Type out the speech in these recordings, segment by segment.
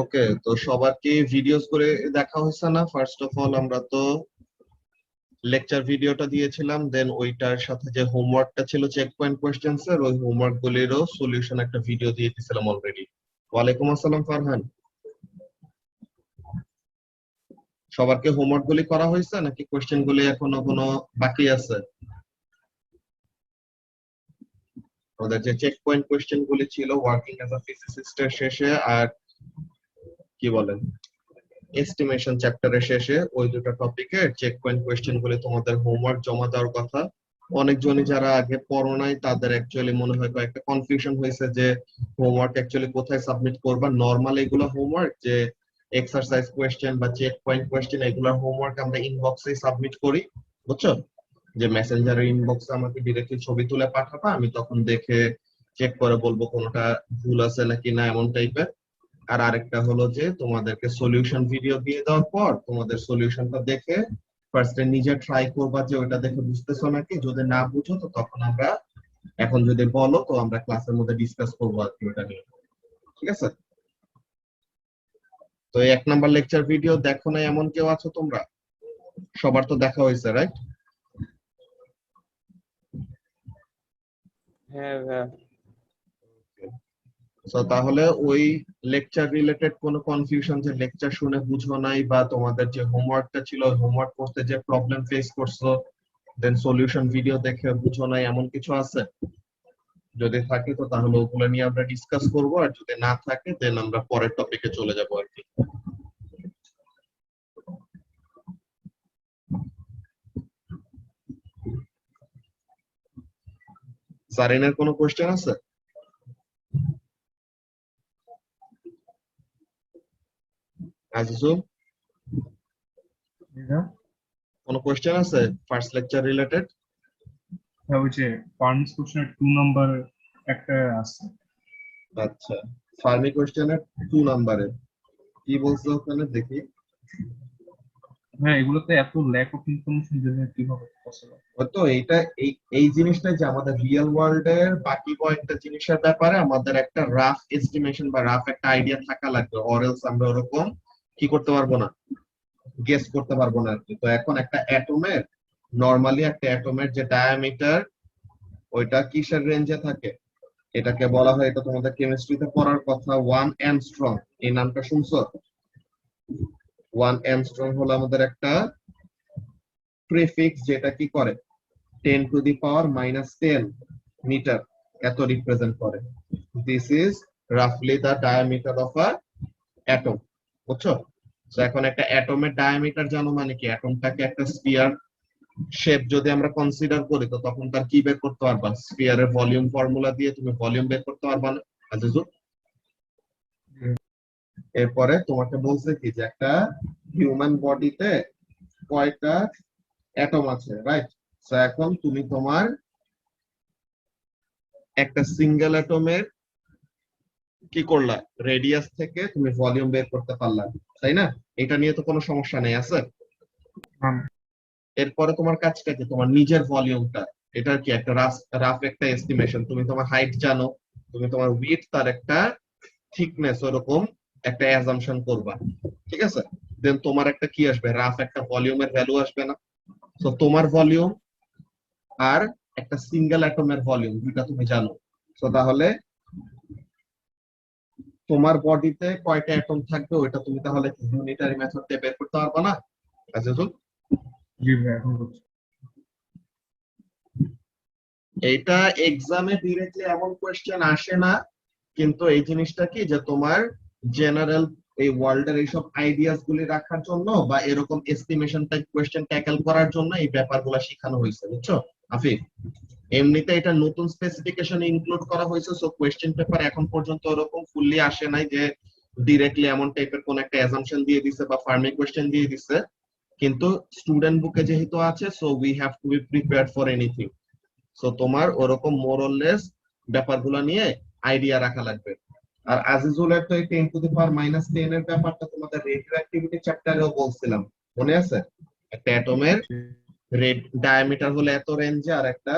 ওকে, তো সবার কি ভিডিওস করে দেখা হয়েছে না? ফার্স্ট অফ অল আমরা তো লেকচার ভিডিওটা দিয়েছিলাম, দেন ওইটার সাথে যে হোমওয়ার্কটা ছিল চেক পয়েন্ট কোয়েশ্চেন্স এর, ওই হোমওয়ার্ক গুলিরও সলিউশন একটা ভিডিও দিয়ে দিয়েছিলাম অলরেডি। ওয়ালাইকুম আসসালাম ফারহান। সবার কি হোমওয়ার্ক গুলি করা হয়েছে নাকি কোয়েশ্চেন গুলি এখনো কোনো বাকি আছে? আমাদের যে চেক পয়েন্ট কোয়েশ্চেন গুলি ছিল ওয়ার্কিং অ্যাজ আ ফিজিসিস্টের শেষে, আর কি বলেন এস্টিমেশন চ্যাপ্টারের শেষে, ওই দুটো টপিকের চেক পয়েন্ট কোয়েশ্চেন গুলি তোমাদের হোমওয়ার্ক জমা দেওয়ার কথা। অনেকজনই যারা আগে পড়ো নাই তাদের অ্যাকচুয়ালি মনে হয় একটা কনফিউশন হয়েছে যে হোমওয়ার্ক অ্যাকচুয়ালি কোথায় সাবমিট করবা। নরমাল এগুলো হোমওয়ার্ক যে এক্সারসাইজ কোয়েশ্চেন বা চেক পয়েন্ট কোয়েশ্চেন, এগুলোর হোমওয়ার্ক আমরা ইনবক্সে সাবমিট করি, বুঝছো? যে মেসেঞ্জারের ইনবক্সে আমাকে ডিরেক্টলি ছবি তুলে পাঠাবা, আমি তখন দেখে চেক করে বলবো কোনটা ভুল আছে নাকি না, এমন টাইপের। আর আরেকটা হলো যে তোমাদেরকে সলিউশন ভিডিও দিয়ে দেওয়ার পর তোমাদের সলিউশনটা দেখে ফার্স্টে নিজে ট্রাই করবা যে ওটা দেখে বুঝতেছো নাকি। যদি না বুঝো তো তখন আমরা, এখন যদি বলো তো আমরা ক্লাসের মধ্যে ডিসকাস করবো আর কি ওটা নিয়ে, ঠিক আছে? তো এই 1 নাম্বার লেকচার ভিডিও দেখো না এমন কেউ আছো তোমরা? সবার তো দেখা হয়েছে, রাইট? হ্যাঁ ভাইয়া। তো তাহলে ওই লেকচার রিলেটেড কোনো কনফিউশন, যে লেকচার শুনে বুঝো নাই বা তোমাদের যে হোমওয়ার্কটা ছিল হোমওয়ার্ক করতে যে প্রবলেম ফেস করছো, দেন সলিউশন ভিডিও দেখে বুঝো নাই, এমন কিছু আছে? যদি থাকে তো তাহলে ওগুলো নিয়ে আমরা ডিসকাস করবো, আর যদি না থাকে দেন আমরা পরের টপিকে চলে যাবো আর কি। সারিনের কোনো কোশ্চেন আছে? আজিজুল, কোনো কোশ্চেন আছে ফার্স্ট লেকচার রিলেটেড? ওই যে ফার্মস কোশ্চেনের 2 নম্বর একটা আছে। আচ্ছা, ফার্মি কোশ্চেনের 2 নাম্বারে কি বলছো ওখানে দেখি। হ্যাঁ, এগুলোতে এত ল্যাক অফ ইনফরমেশন জেনে কিভাবে পসিবল? তো এইটা এই এই জিনিসটা যে আমাদের রিয়েল ওয়ার্ল্ড এর বাকি কয়েকটা জিনিসের ব্যাপারে আমাদের একটা রাফ এস্টিমেশন বা রাফ একটা আইডিয়া থাকা লাগবে, অরেলস আমরা ওরকম কি করতে পারবো না, গেস করতে পারবো না আর কি। তো এখন একটা অ্যাটমের, নরমালি একটা অ্যাটমের যে ডায়ামিটার, ওইটা কিসের রেঞ্জে থাকে এটাকে বলা হয়, এটা তোমাদের কেমিস্ট্রিতে পড়ার কথা, 1 অ্যাংস্ট্রম। এই নামটা শুনছো? 1 অ্যাংস্ট্রম হলো আমাদের একটা প্রিফিক্স, যেটা কি করে 10⁻⁻10 মিটার এত রিপ্রেজেন্ট করে। দিস ইজ রাফলি the diameter of a atom, বুঝছো? তো এখন একটা অ্যাটমের ডায়ামিটার জানো মানে কি, অ্যাটমটাকে একটা স্ফিয়ার শেপ যদি আমরা কনসিডার করি তো তখন তার কি বের করতে পারবা? স্ফিয়ারের ভলিউম ফর্মুলা দিয়ে তুমি ভলিউম বের করতে পারবা না? আজিজুল, এরপরে তোমাকে বলছে কি যে একটা হিউম্যান বডিতে কয়টা অ্যাটম আছে, রাইট? তো এখন তুমি তোমার একটা সিঙ্গেল অ্যাটমের কি করলা, রেডিয়াস থেকে তুমি ভলিউম বের করতে পারলা, তাই না? এটা নিয়ে তো কোনো সমস্যা নেই, আছে? এরপরে তোমার কাজটা কি, তোমার নিজের ভলিউমটা, এটার কি একটা রাফ একটা এস্টিমেশন, তুমি তোমার হাইট জানো, তুমি তোমার উইডথ তার একটা থিকনেস ওরকম একটা অ্যাজাম্পশন করবা, ঠিক আছে? দেন তোমার একটা কি আসবে, রাফ একটা ভলিউমের ভ্যালু আসবে না? তো তোমার ভলিউম আর একটা সিঙ্গেল অ্যাটমের ভলিউম দুইটা তুমি জানো। তো তাহলে তোমার বডিতে কয়টা অ্যাটম থাকবে ওইটা তুমি তাহলে ইউনিটারি মেথড দিয়ে বের করতে পারবা না? আজিজুল, জি ভাই, এখন বুঝছি। এইটা এক্সামে ডিরেক্টলি এমন কোয়েশ্চেন আসে না, কিন্তু এই জিনিসটা কি যে তোমার জেনারেল এই ওয়ার্ল্ডের এইসব আইডিয়াস গুলি রাখার জন্য বা এরকম এস্টিমেশন টাইপ কোয়েশ্চেন ট্যাকেল করার জন্য এই ব্যাপারগুলো শেখানো হয়েছে, বুঝছো আফিফ? এমনিতে এটা নতুন স্পেসিফিকেশনে ইনক্লুড করা হয়েছে, সো কোয়েশ্চেন পেপার এখন পর্যন্ত ওরকম ফুললি আসে নাই যে ডিরেক্টলি এমন টাইপের কোন একটা অ্যাজাম্পশন দিয়ে দিছে বা ফার্মিং কোয়েশ্চেন দিয়ে দিছে। কিন্তু স্টুডেন্ট বুকে যেহেতু আছে, so we have to be prepared for anything. So তোমার ওরকম মোরলেস ব্যাপারগুলো নিয়ে আইডিয়া রাখা লাগবে। আর আজিজুলের তো এই 10⁻⁻10 এর ব্যাপারটা তোমাদের রেডিও অ্যাক্টিভিটি চ্যাপ্টারেও বলছিলাম, মনে আছে? একটা অ্যাটমের রেড ডায়ামিটার হলো এত রেঞ্জে, আর একটা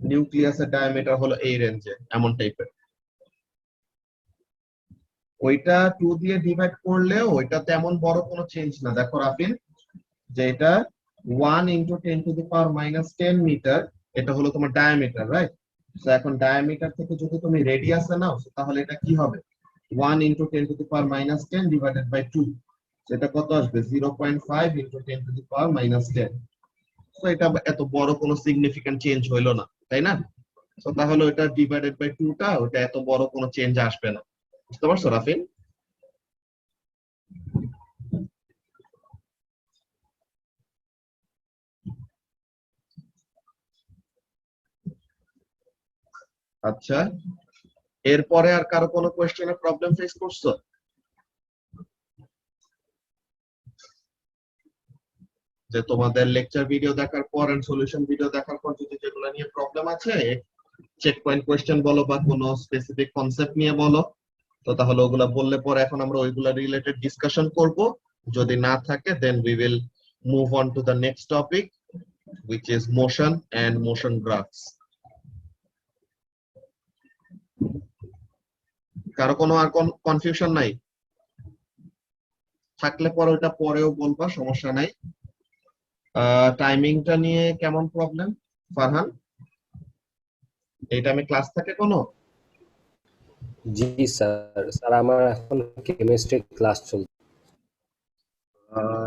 নিউক্লিয়াসের ডায়ামিটার হলো এই রেঞ্জে, এমন টাইপের। ওইটা 2 দিয়ে ডিভাইড করলেও ওইটা তেমন বড় কোনো চেঞ্জ না। দেখো রাফিন, যে এটা 1 ইন্টু 10⁻⁻10 মিটার, এটা হলো তোমার ডায়ামিটার, রাইট? তো এখন ডায়ামিটার থেকে যদি তুমি রেডিয়াসে নাও, তাহলে এটা কি হবে? 1 ইন্টু 10⁻10 ডিভাইডেড বাই 2, সেটা কত আসবে? 0.5 ইন্টু 10⁻10। তো এটা এত বড় কোনো সিগনিফিকেন্ট চেঞ্জ হইলো না, তাই না? তো তাহলে ওটা ডিভাইডেড বাই 2 টা, ওটা এত বড় কোনো চেঞ্জ আসবে না। বুঝতে পারছো রাফিন? আচ্ছা, এরপরে আর কারো কোনো কোয়েশ্চেনে প্রবলেম ফেস করছো? যে তোমাদের লেকচার ভিডিও দেখার পর এন্ড সলিউশন ভিডিও দেখার পর যদি যেগুলো নিয়ে প্রবলেম আছে, চেক পয়েন্ট কোয়েশ্চেন বলো বা কোনো স্পেসিফিক কনসেপ্ট নিয়ে বলো, তো তাহলে ওগুলা বললে পরে এখন আমরা ওইগুলা রিলেটেড ডিসকাশন করব। যদি না থাকে then we will move on to the next topic, which is motion and motion graphs. কারো কোনো আর কনফিউশন নাই? থাকলে পরে ওটা পরেও বলবা, সমস্যা নাই। টাইমিংটা নিয়ে কেমন প্রবলেম ফারহান? এই টাইমে ক্লাস থাকে কোনো? জি স্যার, স্যার আমার এখন কেমিস্ট্রি ক্লাস চলছে।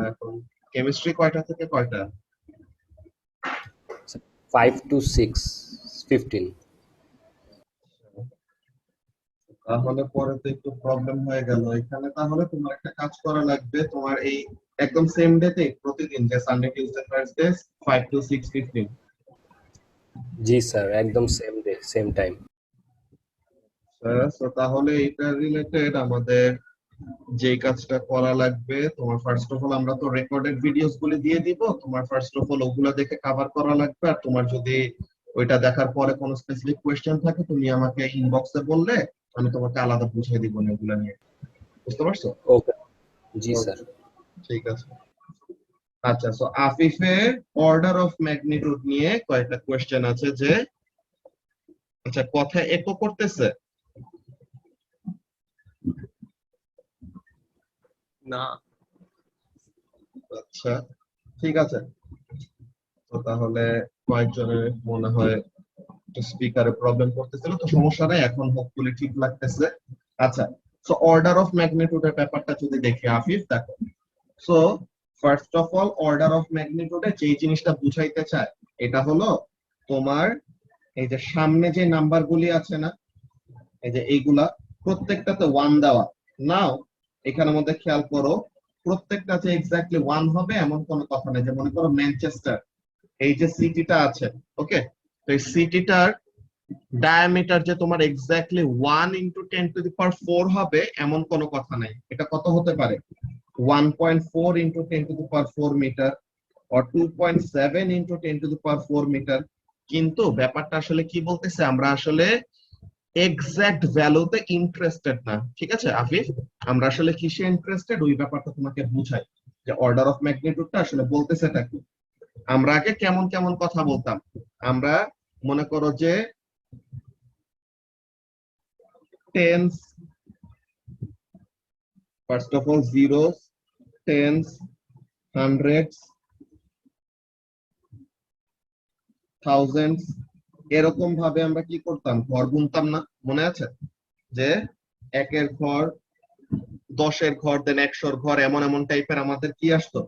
এখন কেমিস্ট্রি কয়টা থেকে কয়টা? 5 to 6:15। তাহলে পরে তো একটু প্রবলেম হয়ে গেল এখানে। তাহলে তোমার একটা কাজ করা লাগবে, তোমার এই একদম সেম ডেতে প্রতিদিন, যে Sunday Tuesday Thursday 5 to 6:15। G sir, একদম সেম ডে সেম টাইম। তো তাহলে এটা রিলেটেড আমাদের যে কাজটা করা লাগবে, তোমার ফার্স্ট অফ অল আমরা তো রেকর্ডেড ভিডিওস গুলি দিয়ে দিব, তোমার ফার্স্ট অফ অল ওগুলা দেখে কভার করা লাগবে। আর তোমার যদি ওইটা দেখার পরে কোনো স্পেসিফিক কোয়েশ্চেন থাকে, তুমি আমাকে ইনবক্সে বললে আমি তোমাকে আলাদা বুঝিয়ে দিব না ওগুলা নিয়ে। বুঝতে পারছো? ওকে, জি স্যার। ঠিক আছে। আচ্ছা, সো আফিফের অর্ডার অফ ম্যাগনিটিউড নিয়ে কয়েকটা কোয়েশ্চেন আছে। যে আচ্ছা, কথা একো করতেছে না? আচ্ছা, ঠিক আছে। তো তাহলে কয়েকজনের মনে হয় স্পিকারে প্রবলেম করতেছিল, তো সমস্যা নাই, এখন হোপফুলি ঠিক লাগতেছে। আচ্ছা, সো অর্ডার অফ ম্যাগনিটিউডের ব্যাপারটা যদি দেখি আফিফ, দেখো। So first of all order of ম্যাগনিটিউডে যে জিনিসটা বুঝাইতে চায়, এটা হলো তোমার এই যে সামনে যে নাম্বারগুলি আছে না, এই যে এইগুলা প্রত্যেকটাতে 1 দেওয়া। নাও এখানের মধ্যে খেয়াল করো, প্রত্যেকটা যে এক্স্যাক্টলি 1 হবে এমন কোনো কথা নেই। যে মনে করো ম্যানচেস্টার, এই যে সিটিটা আছে, ওকে, তো এই সিটিটার ডায়ামিটার যে তোমার এক্স্যাক্টলি 1 ইন্টু 10⁴ হবে এমন কোনো কথা নাই। এটা কত হতে পারে? 1.4 into 10⁴ metre or 2.7 into 10⁴ metre. কিন্তু ব্যাপারটা আসলে কি বলতেছে, আমরা আসলে এক্সাক্ট ভ্যালুতে ইন্টারেস্টেড না। ঠিক আছে আফিফ, আমরা আসলে কিসে ইন্টারেস্টেড ওই ব্যাপারটা তোমাকে বুঝাই, যে অর্ডার অফ ম্যাগনিটিউডটা আসলে বলতেছেটা কি। আমরা আগে কেমন কেমন কথা বলতাম, আমরা মনে করো যে tense, first of all zeros, tense, hundreds, thousands, এরকম ভাবে আমরা কি করতাম, ঘর গুনতাম না? মনে আছে যে 1-এর ঘর, 10-এর ঘর, দেন 100-র ঘর, এমন এমন টাইপের আমাদের কি আসতো,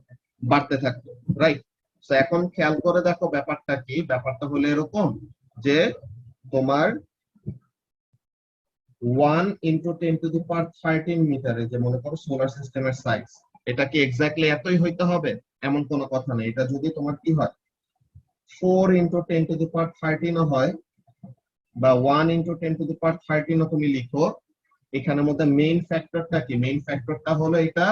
বাড়তে থাকতো, রাইট? তো এখন খেয়াল করে দেখো ব্যাপারটা কি। ব্যাপারটা হলো এরকম যে তোমার 1 ইন্টু 10⁻13 মিটারে, যে মনে করো সোলার সিস্টেমের সাইজ, এটা কি এক্স্যাক্টলি এতই হইতে হবে এমন কোনো কথা নেই। এটা যদি তোমার কি হয় 4 ইন্টু 10⁻13 হয়, বা 1 ইন্টু 10⁻13 তুমি লিখো, এখানের মধ্যে মেইন ফ্যাক্টরটা কি? মেইন ফ্যাক্টরটা হলো এটা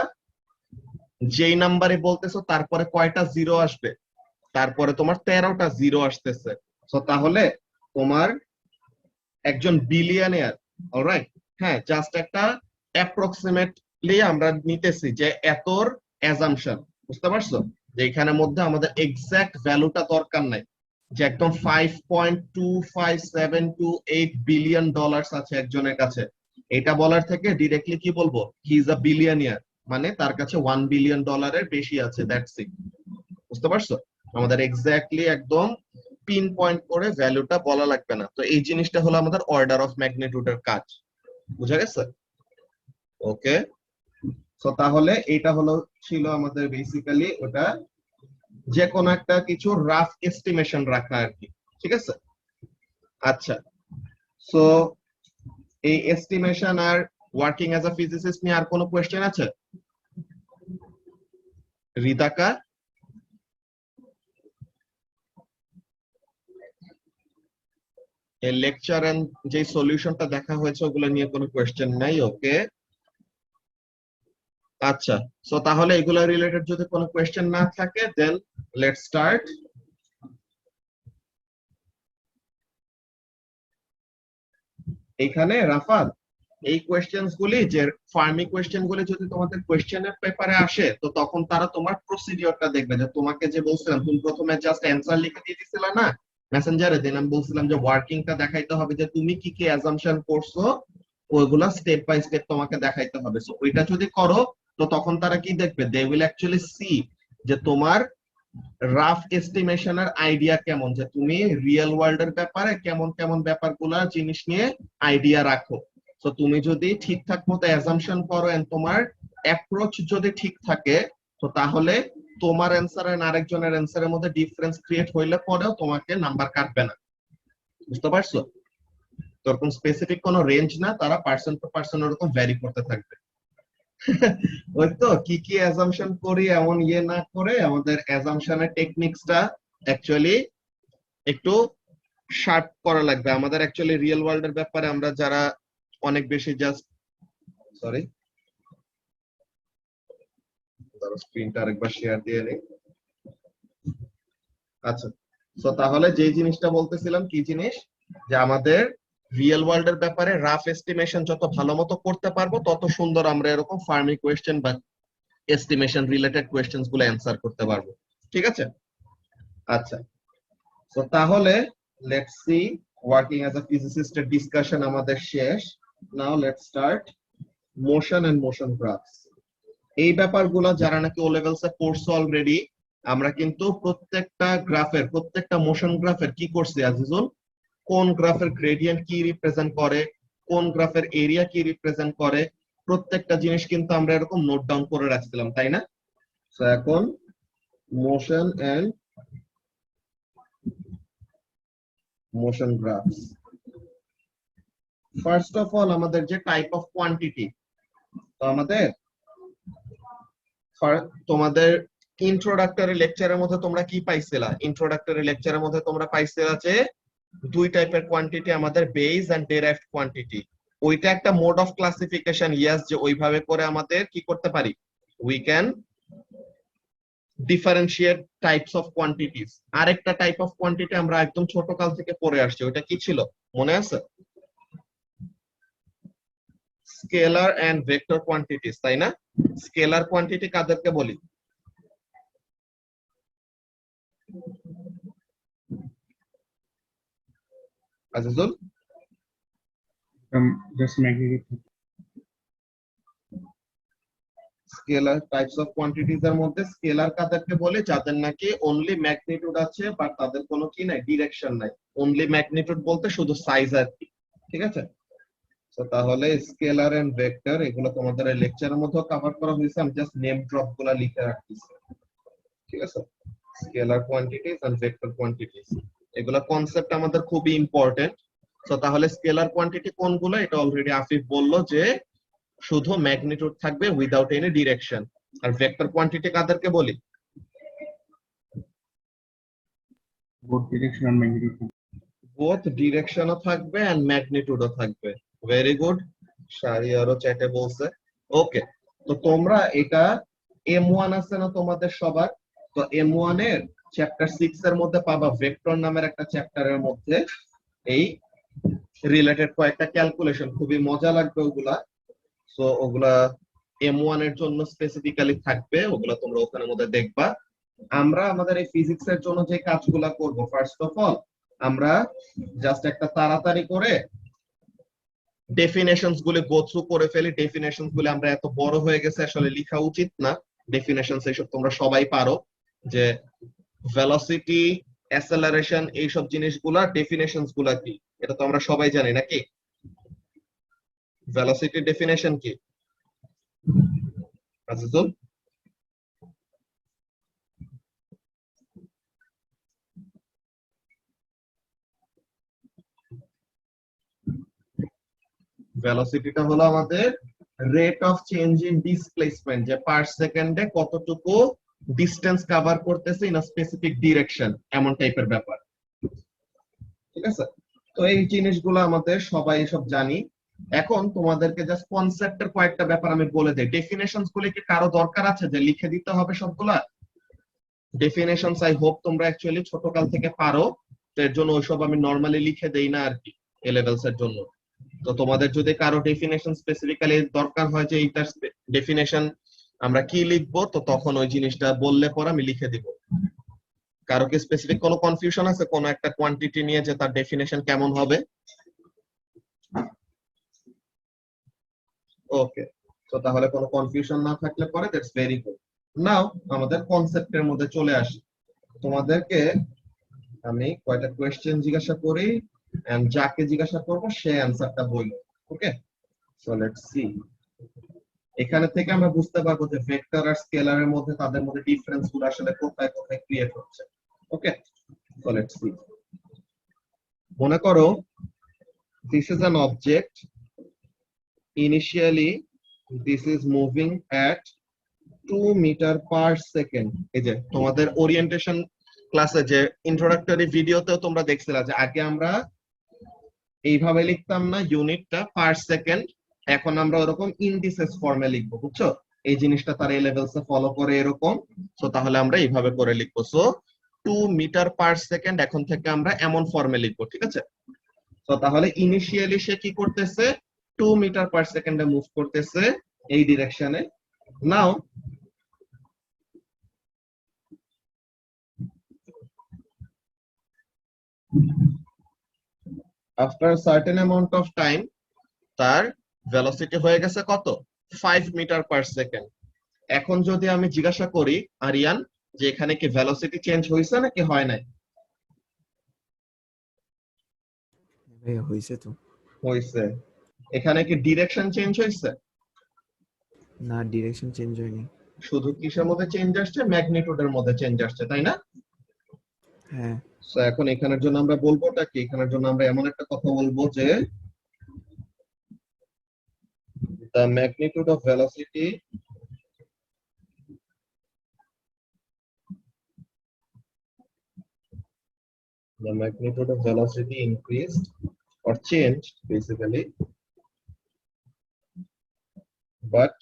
যেই নাম্বারে বলতেছো তারপরে কয়টা জিরো আসবে, তারপরে তোমার 13টা জিরো আসতেছে। তো তাহলে তোমার একজন বিলিয়নিয়ার, অলরাইট, হ্যাঁ, জাস্ট একটা অ্যাপ্রক্সিমেটলি আমরা নিতেছি যে এতর অ্যাজাম্পশন। বুঝতে পারছো? যে এখানের মধ্যে আমাদের এক্সাক্ট ভ্যালুটা দরকার নাই, যে একদম 5.25728 বিলিয়ন ডলার আছে একজনের কাছে, এটা বলার থেকে ডিরেক্টলি কি বলবো, হি ইজ আ বিলিয়নিয়ার, মানে তার কাছে $1 বিলিয়ন বেশি আছে, দ্যাটস ইট। বুঝতে পারছো? আমাদের এক্স্যাক্টলি একদম পিন পয়েন্ট করে ভ্যালুটা বলা লাগবে না। তো এই জিনিসটা হলো আমাদের অর্ডার অফ ম্যাগনিটিউডের কাজ। বুঝা গেছে? ওকে, সো তাহলে এটা হলো ছিল আমাদের বেসিক্যালি ওটা, যে কোনো একটা কিছু রাফ এস্টিমেশন রাখা আর কি। ঠিক আছে, আচ্ছা। সো এই estimation are working as a physicist নিয়ে আর কোনো কোয়েশ্চেন আছে? রিদাকা? এই লেকচার এন্ড যে সলিউশনটা দেখা হয়েছে ওগুলো নিয়ে কোনো কোয়েশ্চেন নাই? ওকে, আচ্ছা। সো তাহলে এগুলো রিলেটেড যদি কোনো কোয়েশ্চেন না থাকে দেন লেটস স্টার্ট। এইখানে রাফাত, এই কোয়েশ্চেনস গুলি যে ফার্মি কোয়েশ্চেন গুলি যদি তোমাদের কোয়েশ্চেনের পেপারে আসে, তো তখন তারা তোমার প্রসিডিওরটা দেখবে। যে তোমাকে যে বলছিলাম তুমি প্রথমে জাস্ট অ্যানসার লিখে দিয়ে দিছিলা না মেসেঞ্জারে, দেন আমি বলছিলাম যে ওয়ার্কিংটা দেখাইতে হবে, যে তুমি কি কি অ্যাজাম্পশন করছো ওইগুলা স্টেপ বাই স্টেপ তোমাকে দেখাইতে হবে। সো ওইটা যদি করো তো তখন তারা কি দেখবে, দে উইল অ্যাকচুয়ালি সি যে তোমার রাফ এস্টিমেশনের আইডিয়া কেমন, যে তুমি রিয়েল ওয়ার্ল্ড এর ব্যাপারে কেমন কেমন ব্যাপারগুলা জিনিস নিয়ে আইডিয়া রাখো। তো তুমি যদি ঠিকঠাক মতো অ্যাজাম্পশন করো এন্ড তোমার অ্যাপ্রোচ যদি ঠিক থাকে, তো তাহলে তোমার অ্যান্সার আর আরেকজনের অ্যান্সারের মধ্যে ডিফারেন্স ক্রিয়েট হইলে পরেও তোমাকে নাম্বার কাটবে না। বুঝতে পারছো? তো এরকম স্পেসিফিক কোনো রেঞ্জ না, তারা পার্সন টু পার্সন ওরকম ভ্যারি করতে থাকবে। ওই তো কি কি অ্যাজাম্পশন করি এমন ইয়ে না করে আমাদের অ্যাজাম্পশনের টেকনিক্সটা অ্যাকচুয়ালি একটু শার্প করা লাগবে। আমাদের অ্যাকচুয়ালি রিয়েল ওয়ার্ল্ড এর ব্যাপারে আমরা যারা অনেক বেশি জাস্ট সরি স্ক্রিনটা আরেকবার শেয়ার দিয়ে নেই। আচ্ছা, তো তাহলে যে জিনিসটা বলতেছিলাম, কি জিনিস, যে আমাদের রিয়েল ওয়ার্ল্ড এর ব্যাপারে রাফ এস্টিমেশন যত ভালো মতো করতে পারবো তত সুন্দর আমরা এরকম ফার্মি কোয়েশ্চেন বা এস্টিমেশন রিলেটেড কোয়েশ্চেন্স গুলো অ্যান্সার করতে পারবো। ঠিক আছে, আচ্ছা। তো তাহলে let's see working as a physicist এর ডিসকাশন আমাদের শেষ। Now let's start motion and motion graphs. এই ব্যাপারগুলো যারা নাকি ও লেভেলস এ পড়ছো অলরেডি, আমরা কিন্তু প্রত্যেকটা গ্রাফের, প্রত্যেকটা মোশন গ্রাফের কি করছি আজিজুল, কোন গ্রাফের গ্রেডিয়েন্ট কি রিপ্রেজেন্ট করে, কোন গ্রাফের এরিয়া কি রিপ্রেজেন্ট করে, প্রত্যেকটা জিনিস কিন্তু আমরা এরকম নোট ডাউন করে রাখছিলাম, তাই না? তো এখন motion and motion graphs. First of all আমাদের যে টাইপ অফ কোয়ান্টিটি, তো আমাদের তোমাদের ইন্ট্রোডাক্টরি লেকচারের মধ্যে তোমরা কি পাইছিলা? ইন্ট্রোডাক্টরি লেকচারের মধ্যে তোমরা পাইছিলা যে দুই টাইপের কোয়ান্টিটি, আমাদের বেস এন্ড ডেরাইভড কোয়ান্টিটি। ওইটা একটা মোড অফ ক্লাসিফিকেশন, ইয়েস, যে ওইভাবে করে আমাদের কি করতে পারি, we can differentiate types of quantities. আরেকটা টাইপ অফ কোয়ান্টিটি আমরা একদম ছোট কাল থেকে পড়ে আসছি, ওইটা কি ছিল মনে আছে? স্কেলার এন্ড ভেক্টর কোয়ান্টিটিস, তাই না? স্কেলার কোয়ান্টিটি কাদেরকে বলি? Azizul? just magnitude. Scalar types of quantities এর মধ্যে স্কেলার কাদেরকে বলে? যাদের নাকি অনলি ম্যাগনিটিউড আছে বাট তাদের কোনো কি নাই, ডিরেকশন নাই। অনলি ম্যাগনিটিউড বলতে শুধু সাইজ আর কি। ঠিক আছে, তো তাহলে স্কেলার এন্ড ভেক্টর এগুলো তোমাদের এই লেকচারের মধ্যে কভার করা হয়েছে, আমি জাস্ট নেম ড্রপ গুলা লিখে রাখতেছি। ঠিক আছে, scalar quantities and vector quantities, এগুলা কনসেপ্ট আমাদের খুবই ইম্পর্টেন্ট। তো তাহলে স্কেলার কোয়ান্টিটি কোনগুলো, এটা অলরেডি আফিফ বললো যে শুধু ম্যাগনিটিউড থাকবে উইদাউট এনি ডিরেকশন। আর ভেক্টর কোয়ান্টিটি কাদেরকে বলি? Both direction and magnitude. Both ডিরেকশনও থাকবে এন্ড ম্যাগনিটিউডও থাকবে। ভেরি গুড, শারিয়ারও চ্যাটে বলছে। ওকে, তো তোমরা এটা M1 আছে না তোমাদের সবার? তো M1 এর চ্যাপ্টার 6 এর মধ্যে পাবা, ভেক্টর নামের একটা চ্যাপ্টারের মধ্যে এই রিলেটেড কয়েকটা ক্যালকুলেশন, খুবই মজা লাগবে ওগুলা। সো ওগুলা M1 এর জন্য স্পেসিফিক্যালি থাকবে, ওগুলা তোমরা ওখানের মধ্যে দেখবা। আমরা আমাদের এই ফিজিক্স এর জন্য যে কাজগুলা করব, ফার্স্ট অফ অল আমরা জাস্ট একটা তাড়াতাড়ি করে ডেফিনেশনস গুলো গো থ্রু করে ফেলি। ডেফিনেশনস গুলো আমরা এত বড় হয়ে গেছে আসলে লেখা উচিত না। ডেফিনেশনস এইসব তোমরা সবাই পারো, যে ভেলোসিটি, অ্যাসেলারেশন, এইসব জিনিসগুলা ডেফিনেশনস গুলা কি এটা তো আমরা সবাই জানি নাকি? ভেলোসিটি ডেফিনেশন কি আজিজুল? ভেলোসিটিটা হলো আমাদের rate of change in displacement, যে পার সেকেন্ডে কতটুকু ডিসটেন্স কভার করতেছে ইন আ স্পেসিফিক ডিরেকশন, এমন টাইপের ব্যাপার। ঠিক আছে, তো এই জিনিসগুলো আমাদের সবাই সব জানি। এখন তোমাদেরকে জাস্ট কনসেপ্টের কয়েকটা ব্যাপার আমি বলে দেই। ডেফিনেশনস গুলো কি কারো দরকার আছে যে লিখে দিতে হবে সবগুলা? ডেফিনেশনস আই হোপ তোমরা অ্যাকচুয়ালি ছোটকাল থেকে পারো, তো এর জন্য ওইসব আমি নর্মালি লিখে দেই না আর কি এ লেভেলস এর জন্য। তো তোমাদের যদি কারো ডেফিনেশন স্পেসিফিক্যালি দরকার হয় যে এইটার ডেফিনেশন আমরা কি লিখবো, তো তখন ওই জিনিসটা বললে পর আমি লিখে দিব। কারো কি স্পেসিফিক কোনো কনফিউশন আছে কোনো একটা কোয়ান্টিটি নিয়ে যে তার ডেফিনেশন কেমন হবে? ওকে, তো তাহলে কোনো কনফিউশন না থাকলে পরে দ্যাটস ভেরি গুড। নাও আমাদের কনসেপ্টের মধ্যে চলে আসি। তোমাদেরকে আমি কয়টা কোয়েশ্চেন জিজ্ঞাসা করি, এন্ড যাকে জিজ্ঞাসা করব সে অ্যানসারটা বলবে। ওকে, সো লেটস সি। এখানে থেকে আমরা বুঝতে পারবো যে ভেক্টর আর স্কেলারের মধ্যে তাদের মধ্যে ডিফারেন্স গুলো আসলে কোথায় কোথায় ক্রিয়েট হচ্ছে। Okay, so let's see. মনে করো this is an object, initially this is moving at 2 metre per second. এই যে তোমাদের ওরিয়েন্টেশন ক্লাসে যে ইন্ট্রোডাক্টরি ভিডিওতেও তোমরা দেখছিলা যে আগে আমরা এইভাবে লিখতাম না ইউনিটটা পার সেকেন্ড, এখন আমরা ওরকম ইন্ডিসেস ফর্মে লিখবো, বুঝছো? এই জিনিসটা তার এ লেভেলসে ফলো করে এরকম। সো তাহলে আমরা এইভাবে করে লিখবো। সো 2 মিটার পার সেকেন্ড এখন থেকে আমরা এমন ফর্মে লিখবো, ঠিক আছে? তো তাহলে ইনিশিয়ালি সে কি করতেছে, 2 মিটার পার সেকেন্ডে মুভ করতেছে এই ডিরেকশনে। Now after certain amount of time তার ভেলোসিটি হয়ে গেছে কত, 5 মিটার পার সেকেন্ড। এখন যদি আমি জিজ্ঞাসা করি আরিয়ান যে এখানে কি ভেলোসিটি চেঞ্জ হয়েছে নাকি হয় নাই? ভাইয়া হয়েছে তো। হয়েছে। এখানে কি ডিরেকশন চেঞ্জ হয়েছে? না, ডিরেকশন চেঞ্জ হয়নি। শুধু কিসের মধ্যে চেঞ্জ আসছে, ম্যাগনিটিউডের মধ্যে চেঞ্জ আসছে, তাই না? হ্যাঁ, সো এখন এখানের জন্য আমরা বলবোটা কি, এখানের জন্য আমরা এমন একটা কথা বলবো যে the magnitude of velocity increased or changed basically, but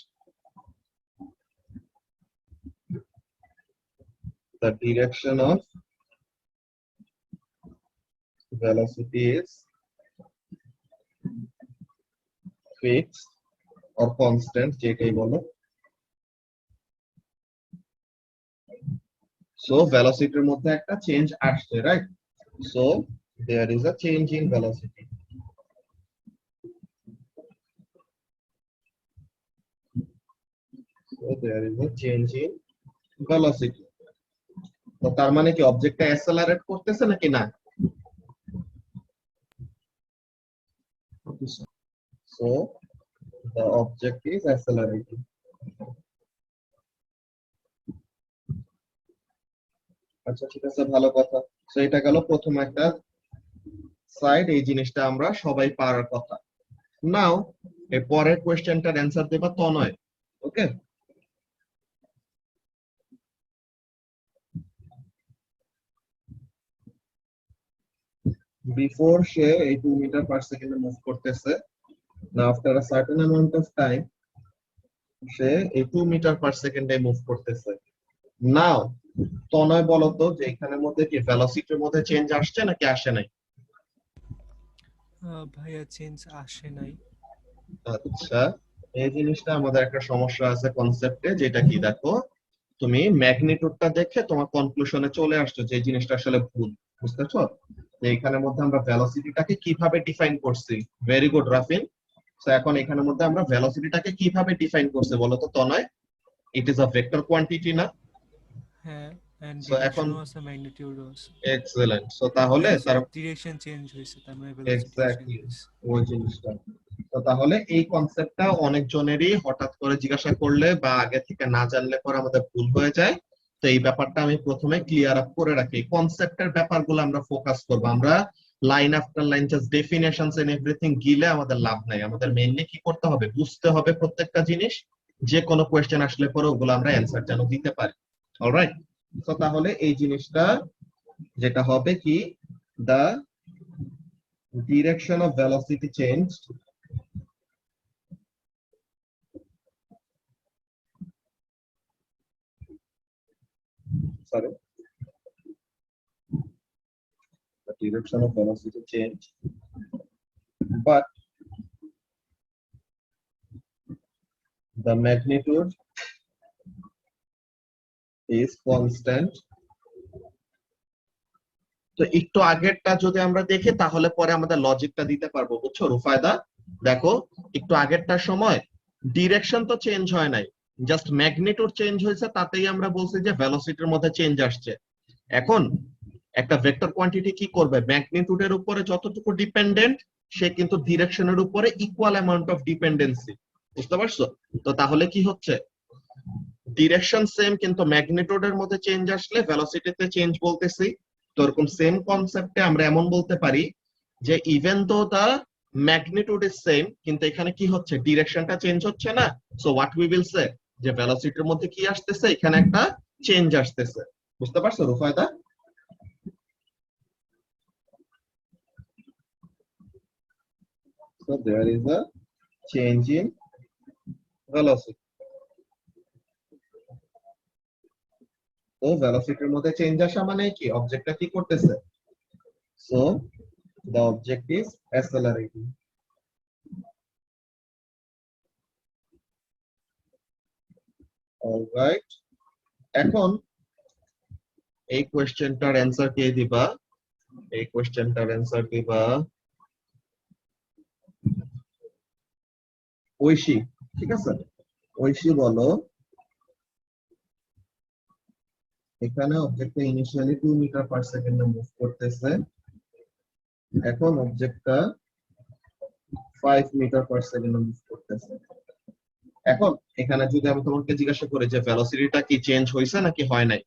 the direction of velocity is fixed or constant, যেটাই বলো। So velocity এর মধ্যে একটা চেঞ্জ আসছে, right? So there is a change in velocity. So there is a change in velocity. তো তার মানে কি অবজেক্টটা অ্যাসেলারেট করতেছে নাকি না? So the object is accelerating. আচ্ছা ঠিক আছে, ভালো কথা। তো এটা গেল প্রথম একটা সাইড, এই জিনিসটা আমরা সবাই পারার কথা। নাও এই পরের কোশ্চেনটার অ্যানসার দেবা তনয়। ওকে, বিফোর সে এই 2 মিটার পার সেকেন্ডে মুভ করতেছে, না after a certain amount of time সে এই 2 মিটার পার সেকেন্ডে মুভ করতেছে। নাও তনয় বলো তো যে এখানের মধ্যে কি ভেলোসিটির মধ্যে চেঞ্জ আসছে নাকি আসে নাই? ভাইয়া চেঞ্জ আসে নাই। আচ্ছা, এই জিনিসটা আমাদের একটা সমস্যা আছে কনসেপ্টে, যেটা কি দেখো তুমি ম্যাগনিটিউডটা দেখে তোমার কনক্লুশনে চলে আসছো যে এই জিনিসটা আসলে ভুল, বুঝতেছো? যে এখানের মধ্যে আমরা ভেলোসিটিটাকে কিভাবে ডিফাইন করছি। ভেরি গুড রাফিন, তো এখন এখানের মধ্যে আমরা ভেলোসিটিটাকে কিভাবে ডিফাইন করছে বলো তো Tanay? It is a vector quantity না? হ্যাঁ, and সো এখন direction আছে, magnitude আছে। এক্সেলেন্ট। সো তাহলে তার ডিরেকশন চেঞ্জ হয়েছে, তার মানে ভেলোসিটি চেঞ্জ এক্স্যাক্টলি হয়েছে। ওই জিনিসটা। তো তাহলে এই কনসেপ্টটা অনেকজনেরই হঠাৎ করে জিজ্ঞাসা করলে বা আগে থেকে না জানলে পরে আমাদের ভুল হয়ে যায়। তো এই ব্যাপারটা আমি প্রথমে ক্লিয়ার আপ করে রাখি। কনসেপ্টের ব্যাপারগুলো আমরা ফোকাস করব। আমরা line after line just definitions and everything গিলে আমাদের লাভ নাই। আমাদের মেইনলি কি করতে হবে, বুঝতে হবে প্রত্যেকটা জিনিস। যে কোনো কোয়েশ্চেন আসলে পরে ওগুলো আমরা অ্যানসার যেন দিতে পারি। অলরাইট। তো তাহলে এই জিনিসটা যেটা হবে কি, দা direction of velocity changed sorry the direction of velocity changed but the magnitude is constant. তো একটু আগেরটা যদি আমরা দেখি তাহলে পরে আমাদের লজিকটা দিতে পারবো, বুঝছো রুফায়দা? দেখো একটু আগেরটার সময় ডিরেকশন তো চেঞ্জ হয় নাই, জাস্ট ম্যাগনিটিউড চেঞ্জ হয়েছে, তাতেই আমরা বলছি যে ভেলোসিটির মধ্যে চেঞ্জ আসছে। এখন একটা ভেক্টর কোয়ান্টিটি কি করবে, ম্যাগনিটিউডের উপরে যতটুকু ডিপেন্ডেন্ট সে কিন্তু ডিরেকশনের উপরে ইকুয়াল অ্যামাউন্ট অফ ডিপেন্ডেন্সি। বুঝতে পারছো? তো তাহলে কি হচ্ছে, ডিরেকশন সেম কিন্তু ম্যাগনিটিউডের মধ্যে চেঞ্জ আসলে ভেলোসিটিতে চেঞ্জ বলতেছি। তো এরকম সেম কনসেপ্টে আমরা এমন বলতে পারি যে even though the magnitude is same, কিন্তু এখানে কি হচ্ছে, ডিরেকশনটা চেঞ্জ হচ্ছে না। সো হোয়াট উই উইল সে, যে ভেলোসিটির মধ্যে কি আসতেছে, এখানে একটা চেঞ্জ আসতেছে। বুঝতে পারছো Rufaida? So there is a change in velocity. তো ভেলোসিটির মধ্যে চেঞ্জ আসা মানে কি, অবজেক্টটা কি করতেছে? So the object is accelerating. Alright. এখন এই কোশ্চেনটার অ্যানসার কে দিবা? এই কোশ্চেনটার অ্যানসার দিবা ঐশী। ঠিক আছে, ঐশী বলো, এখানে অবজেক্টটা ইনিশিয়ালি 2 মিটার পার সেকেন্ডে মুভ করতেছে, এখন অবজেক্টটা 5 মিটার পার সেকেন্ডে মুভ করতেছে। এখন এখানে যদি আমি তোমাকে জিজ্ঞাসা করি যে ভেলোসিটিটা কি চেঞ্জ হয়েছে নাকি হয় নাই?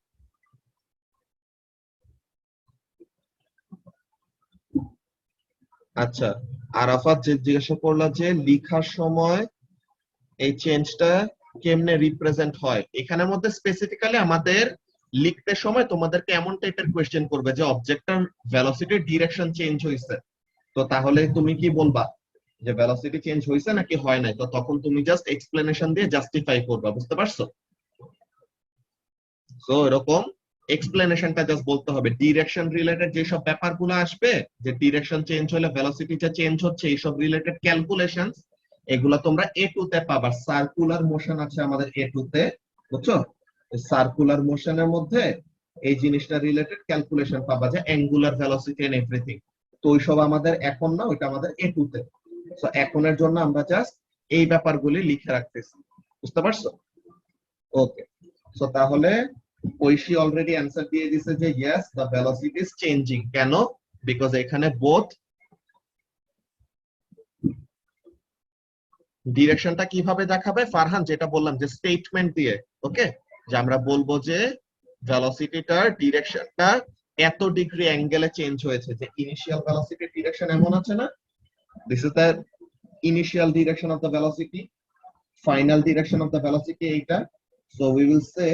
আচ্ছা, আরাফাত যে জিজ্ঞাসা করলা যে লেখার সময় এই চেঞ্জটা কেমনে রিপ্রেজেন্ট হয়, এখানের মধ্যে স্পেসিফিক্যালি আমাদের লিখতে সময় তোমাদেরকে এমন টাইপের কোয়েশ্চেন করবে যে অবজেক্টটার ভেলোসিটির ডিরেকশন চেঞ্জ হয়েছে। তো তাহলে তুমি কি বলবা যে ভেলোসিটি চেঞ্জ হয়েছে নাকি হয় নাই? তো তখন তুমি জাস্ট এক্সপ্লেনেশন দিয়ে জাস্টিফাই করবা। বুঝতে পারছো? সো এরকম এক্সপ্লেনেশনটা জাস্ট বলতে হবে। ডিরেকশন রিলেটেড যেসব ব্যাপারগুলো আসবে, যে ডিরেকশন চেঞ্জ হলে ভেলোসিটিটা চেঞ্জ হচ্ছে, এইসব রিলেটেড ক্যালকুলেশন, এগুলা তোমরা A2 তে পাবা। সার্কুলার মোশন আছে আমাদের A2 তে, বুঝছো? সার্কুলার মোশনের মধ্যে এই জিনিসটা রিলেটেড ক্যালকুলেশন পাবা, যে অ্যাঙ্গুলার ভেলোসিটি এন্ড এভরিথিং। তো ওইসব আমাদের এখন না, ওইটা আমাদের A2 তে। তো এখনের জন্য আমরা জাস্ট এই ব্যাপারগুলি লিখে রাখতেছি। বুঝতে পারছো? ওকে। সো তাহলে ঐশী অলরেডি অ্যান্সার দিয়ে দিছে যে yes, the velocity is changing. কেন? বিকজ এখানে বোথ ডিরেকশনটা কিভাবে দেখাবে ফারহান, যেটা বললাম যে স্টেটমেন্ট দিয়ে। ওকে, যে আমরা বলবো যে ভেলোসিটিটার ডিরেকশনটা এত ডিগ্রি অ্যাঙ্গেলে চেঞ্জ হয়েছে, যে ইনিশিয়াল ভেলোসিটির ডিরেকশন এমন আছে না, this is the initial direction of the velocity, final direction of the velocity এইটা। So we will say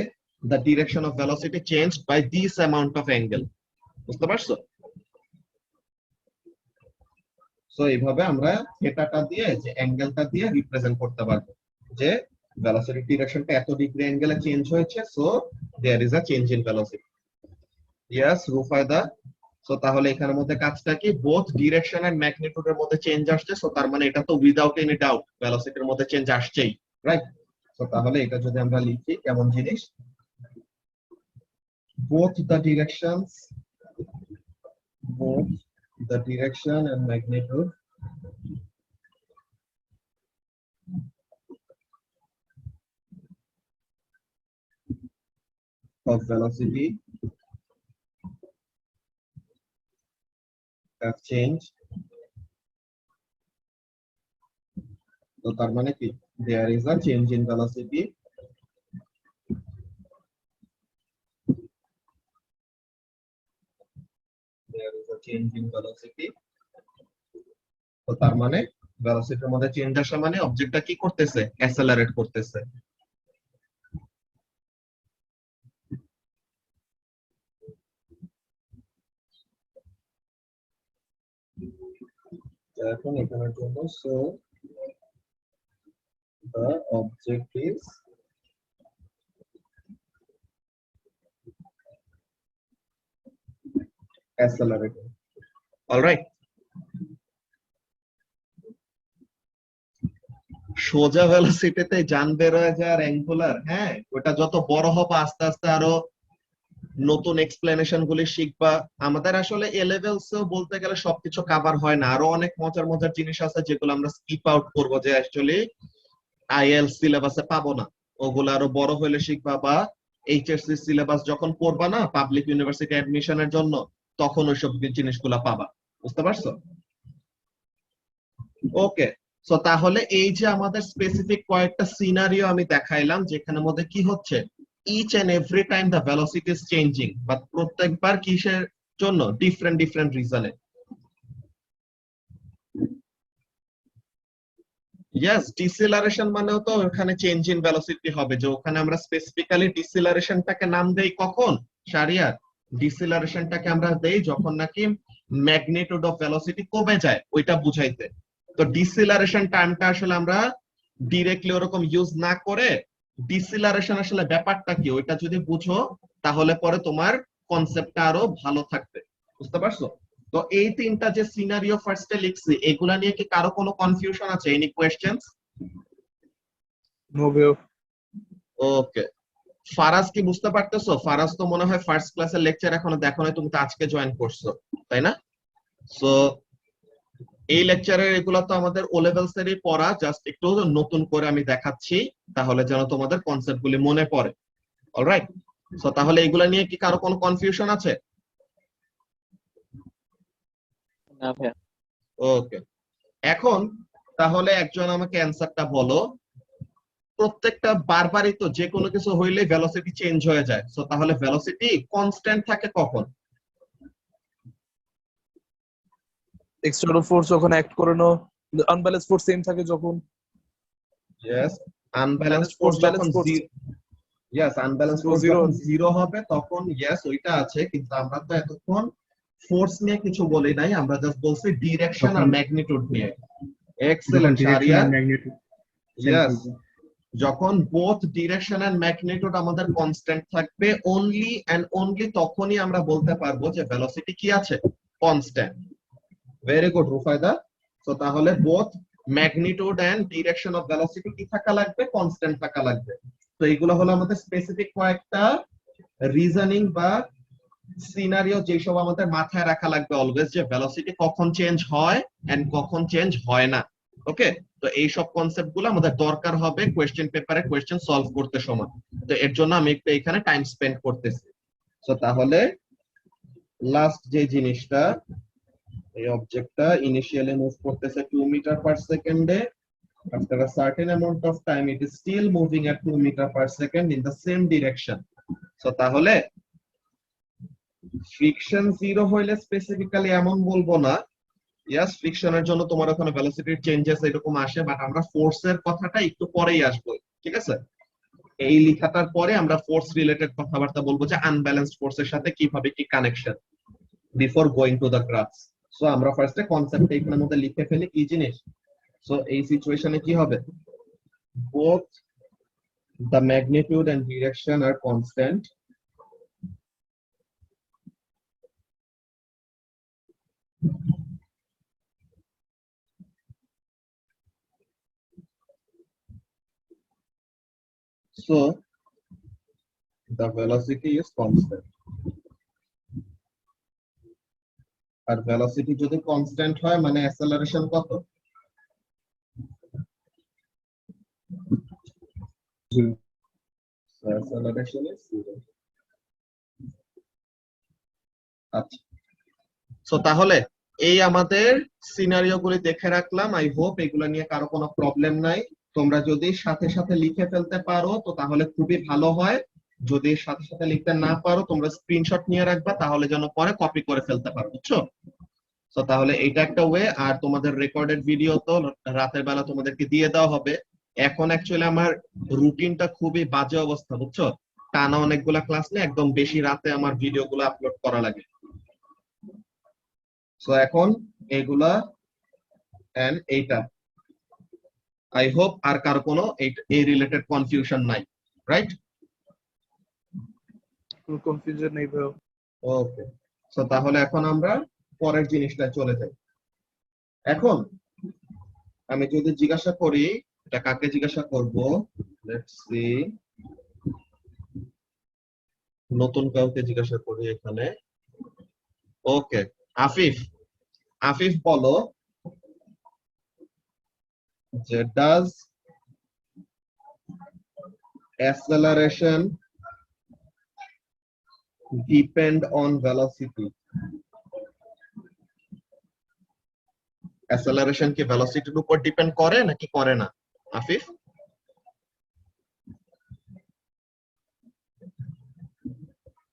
the direction of velocity changed by this amount of angle. বুঝতে পারছো? So এইভাবে আমরা থেটাটা দিয়ে, যে অ্যাঙ্গেলটা দিয়ে রিপ্রেজেন্ট করতে পারবো যে ভেলোসিটি ডিরেকশনটা এত ডিগ্রি অ্যাঙ্গেলে চেঞ্জ হয়েছে, so there is a change in velocity. Yes Rufaida. So তাহলে এখানের মধ্যে কাজটা কি, বোথ ডিরেকশন এন্ড ম্যাগনিটিউডের মধ্যে চেঞ্জ আসছে। সো তার মানে এটা তো উইদাউট এনি ডাউট ভেলোসিটির মধ্যে চেঞ্জ আসছেই, রাইট? সো তাহলে এটা যদি আমরা লিখি কেমন জিনিস, both the direction and magnitude of velocity have changed. তো তার মানে কি, there is a change in velocity. There is a change in velocity. তো তার মানে ভেলোসিটির মধ্যে চেঞ্জ আসা মানে অবজেক্টটা কি করতেছে, অ্যাসেলারেট করতেছে। এখন এখানের জন্য so the object is accelerating. All right. সোজা ভেলোসিটিতে যান বের হয়ে যায় আর অ্যাঙ্গুলার, হ্যাঁ ওটা যত বড় হবে আস্তে আস্তে আরো নতুন এক্সপ্লেনেশন গুলি শিখবা। আমাদের আসলে এ লেভেলসেও বলতে গেলে সবকিছু কভার হয় না, আরো অনেক মজার মজার জিনিস আছে যেগুলো আমরা স্কিপ আউট করবো, যে অ্যাকচুয়ালি আইএল সিলেবাসে পাবো না, ওগুলো আরো বড় হলে শিখবা, বা এইচএসসি সিলেবাস যখন পড়বা না পাবলিক ইউনিভার্সিটি অ্যাডমিশনের জন্য, তখন ওইসব জিনিসগুলো পাবা। বুঝতে পারছো? ওকে, সো তাহলে এই যে আমাদের স্পেসিফিক কয়েকটা সিনারিও আমি দেখাইলাম, যেখানের মধ্যে কি হচ্ছে, each and every time the velocity is changing, but প্রত্যেকবার কিসের জন্য, ডিফারেন্ট ডিফারেন্ট রিজনে। ইয়েস, ডিসেলারেশন মানেও তো ওখানে চেঞ্জ ইন ভেলোসিটি হবে, যে ওখানে আমরা স্পেসিফিক্যালি ডিসেলারেশনটাকে নাম দেই কখন, শারিয়ার ডিসেলারেশনটাকে আমরা দেই যখন নাকি ম্যাগনিটিউড অফ ভেলোসিটি কমে যায়, ওইটা বুঝাইতে। তো ডিসেলারেশন টার্মটা আসলে আমরা ডিরেক্টলি ওরকম ইউজ না করে, ডিসেলারেশন আসলে ব্যাপারটা কি ওইটা যদি বুঝো, তাহলে পরে তোমার কনসেপ্টটা আরো ভালো থাকবে। বুঝতে পারছো? তো এই তিনটা যে সিনারিও ফার্স্টে লিখছি, এগুলা নিয়ে কি কারো কোনো কনফিউশন আছে? Any questions? নো ভিউ। ওকে, ফারাজ কি বুঝতে পারতেছো? ফারাজ তো মনে হয় ফার্স্ট ক্লাসের লেকচার এখনো দেখো না, তুমি তো আজকে জয়েন করছো, তাই না? সো এই লেকচারের এগুলো তো আমাদের ও লেভেলস এরই পড়া, জাস্ট একটু নতুন করে আমি দেখাচ্ছি, তাহলে যেন তোমাদের কনসেপ্ট গুলি মনে পড়ে। অলরাইট, সো তাহলে এগুলা নিয়ে কি কারো কোনো কনফিউশন আছে? না ভাইয়া। ওকে, এখন তাহলে একজন আমাকে অ্যান্সারটা বলো, প্রত্যেকটা বারবারই তো যে কোনো কিছু হইলে ভেলোসিটি চেঞ্জ হয়ে যায়, সো তাহলে ভেলোসিটি কনস্ট্যান্ট থাকে কখন? এক্সটার্নাল ফোর্স যখন অ্যাক্ট করে, নো আনব্যালেন্স ফোর্স সেম থাকে যখন। Yes, unbalance Balance force force, যখন balance force. Yes, unbalance Zero, force zero. যখন জিরো হবে তখন ইয়েস ওইটা আছে, কিন্তু আমরা তো এতক্ষণ ফোর্স নিয়ে কিছু বলি নাই, আমরা জাস্ট বলছি ডিরেকশন আর তখন- ম্যাগনিটিউড নিয়ে। যখন এক্সেলেন্ট ডিরেকশন শারিয়া। আর ম্যাগনিটিউড ইয়েস, যখন বোথ ডিরেকশন এন্ড ম্যাগনিটিউড আমাদের কনস্ট্যান্ট থাকবে, অনলি এন্ড অনলি তখনই আমরা বলতে পারবো যে ভেলোসিটি কি আছে, কনস্ট্যান্ট। Very good Rufayda. তো তাহলে both magnitude and direction of velocity কি থাকা লাগবে, কনস্ট্যান্ট থাকা লাগবে। তো এইগুলো হলো আমাদের স্পেসিফিক কয়েকটা রিজনিং বা সিনারিও, যেসব আমাদের মাথায় রাখা লাগবে অলওয়েজ, যে ভেলোসিটি কখন চেঞ্জ হয় এন্ড কখন চেঞ্জ হয় না। ওকে, তো এই সব কনসেপ্ট গুলো আমাদের দরকার হবে কোয়েশ্চেন পেপারে কোয়েশ্চেন সলভ করতে সময়, তো এর জন্য আমি একটু এখানে টাইম স্পেন্ড করতেছি। তো তাহলে লাস্ট যে জিনিসটা, এই অবজেক্টটা ইনিশিয়ালি মুভ করতেছে 2 মিটার পার সেকেন্ডে, after a certain amount of time it is still moving at 2 meter per second in the same direction. So তাহলে ফ্রিকশন জিরো হইলে স্পেসিফিক্যালি এমন বলবো না, ইয়াস ফ্রিকশনের জন্য তোমার ওখানে ভেলোসিটির চেঞ্জেস এরকম আসে, বাট আমরা ফোর্সের কথাটা একটু পরেই আসবো, ঠিক আছে? এই লেখাটার পরে আমরা ফোর্স রিলেটেড কথাবার্তা বলবো, যে আনব্যালেন্সড ফোর্সের সাথে কিভাবে কি connection, before going to the graphs. So আমরা ফার্স্টে কনসেপ্ট এখানের মধ্যে লিখে ফেলি কি জিনিস। সো এই সিচুয়েশনে কি হবে, both the magnitude and direction are constant. So the velocity is constant. R velocity যদি constant হয় মানে acceleration কত? So acceleration is 0. আচ্ছা, সো তাহলে এই আমাদের সিনারিও গুলি দেখে রাখলাম। আই হোপ এগুলো নিয়ে কারো কোনো প্রবলেম নাই। তোমরা যদি সাথে সাথে লিখে ফেলতে পারো তো তাহলে খুবই ভালো হয়। যদি সাথে সাথে লিখতে না পারো তোমরা স্ক্রিনশট নিয়ে রাখবা, তাহলে যেন পরে কপি করে ফেলতে পারো, বুঝছো? তো তাহলে এটা একটা ওয়ে। আর তোমাদের রেকর্ডেড ভিডিও তো রাতের বেলা তোমাদেরকে দিয়ে দেওয়া হবে। এখন অ্যাকচুয়ালি আমার রুটিনটা খুবই বাজে অবস্থা, বুঝছো? টানা অনেকগুলা ক্লাস নিয়ে একদম বেশি রাতে আমার ভিডিও গুলো আপলোড করা লাগে। সো এখন এগুলা এন্ড এইটা, আই হোপ আর কার কোনো এই রিলেটেড কনফিউশন নাই, রাইট? কোনো কনফিউশন নেই ভাই। ওকে, সো তাহলে এখন আমরা পরের জিনিসটা চলে যাই। এখন আমি যদি জিজ্ঞাসা করি, এটা কাকে জিজ্ঞাসা করব, লেটস সি, নতুন কাউকে জিজ্ঞাসা করি এখানে। ওকে, আফিফ। আফিফ বলো যে does acceleration depend on velocity? Acceleration কি ভেলোসিটির উপর ডিপেন্ড করে নাকি করে না? আফিফ?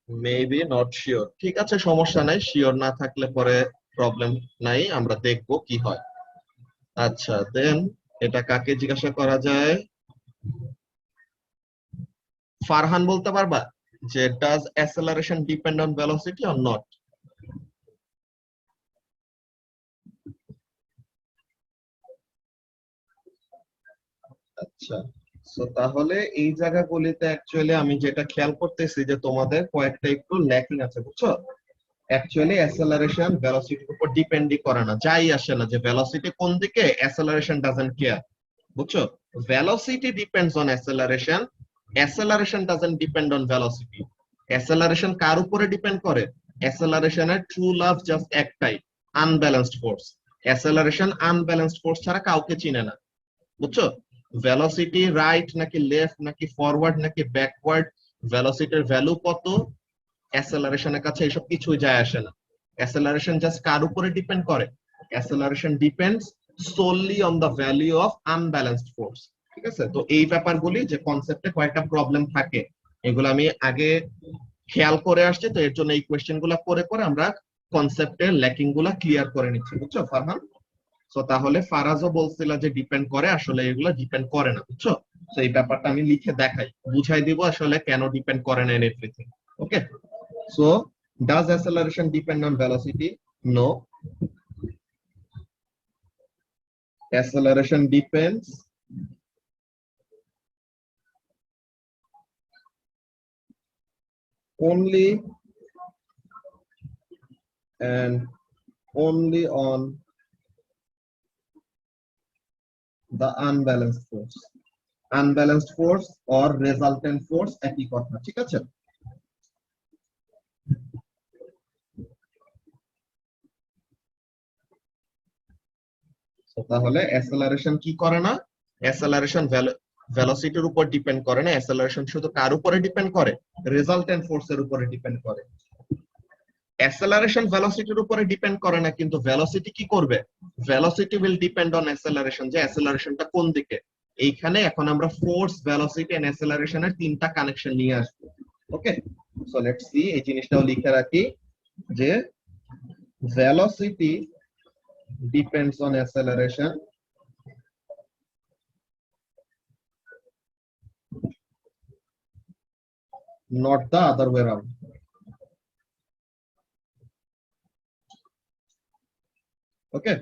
Maybe not sure. ঠিক আছে, সমস্যা নাই, শিওর না থাকলে পরে প্রবলেম নাই, আমরা দেখবো কি হয়। আচ্ছা, দেন এটা কাকে জিজ্ঞাসা করা যায়? ফারহান বলতে পারবা যে does acceleration depend on velocity or not? আচ্ছা, সো তাহলে এই জায়গাগুলিতে অ্যাকচুয়ালি আমি যেটা খেয়াল করতেছি যে তোমাদের কয়েকটা একটু ল্যাকিং আছে, বুঝছো? অ্যাকচুয়ালি অ্যাসেলারেশন ভেলোসিটির উপর ডিপেন্ডই করে না, যাই আসে না যে ভেলোসিটি কোন দিকে, অ্যাসেলারেশন ডাজন্ট কেয়ার, বুঝছো? Velocity depends on acceleration, acceleration doesn't depend on velocity. Acceleration কার উপরে ডিপেন্ড করে? অ্যাসেলারেশনের ট্রু লাভ জাস্ট একটাই, unbalanced force. Acceleration unbalanced force ছাড়া কাউকে চিনে না, বুঝছো? ভেলোসিটি রাইট নাকি লেফট নাকি ফরওয়ার্ড নাকি ব্যাকওয়ার্ড, ভেলোসিটির ভ্যালু কত, অ্যাসেলারেশনের কাছে এসব কিছুই যায় আসে না। অ্যাসেলারেশন জাস্ট কার উপরে ডিপেন্ড করে? Acceleration depends solely on the value of unbalanced force. ঠিক আছে, তো এই ব্যাপারগুলি যে কনসেপ্টে কয়েকটা প্রবলেম থাকে, এগুলো আমি আগে খেয়াল করে আসছি, তো এর জন্য এই কোয়েশ্চেন গুলা করে করে আমরা কনসেপ্টের ল্যাকিং গুলা ক্লিয়ার করে নিচ্ছি, বুঝছো ফারহান? সো তাহলে ফারাজও বলছিল যে ডিপেন্ড করে, আসলে এগুলো ডিপেন্ড করে না, বুঝছো? তো এই ব্যাপারটা আমি লিখে দেখাই, বুঝাই দিব আসলে কেন ডিপেন্ড করে না everything. Okay, so does acceleration depend on velocity? No. Acceleration depends only and only on the unbalanced force. Unbalanced force or resultant force একই কথা, ঠিক আছে? তাহলে অ্যাসেলারেশন কি করে না? অ্যাসেলারেশন ভেলোসিটির উপর ডিপেন্ড করে না, অ্যাসেলারেশন শুধু কার উপরে ডিপেন্ড করে? রেজাল্টেন্ট ফোর্সের উপরে ডিপেন্ড করে। অ্যাসেলারেশন ভেলোসিটির উপরে ডিপেন্ড করে না, কিন্তু ভেলোসিটি কি করবে? ভেলোসিটি উইল ডিপেন্ড অন অ্যাসেলারেশন, যে অ্যাসেলারেশনটা কোন দিকে। এইখানে এখন আমরা ফোর্স, ভেলোসিটি এন্ড অ্যাসেলারেশনের তিনটা কানেকশন নিয়ে আসবো। ওকে, সো লেটস সি, এই জিনিসটাও লিখে রাখি যে velocity depends on acceleration, not the other way around. Okay,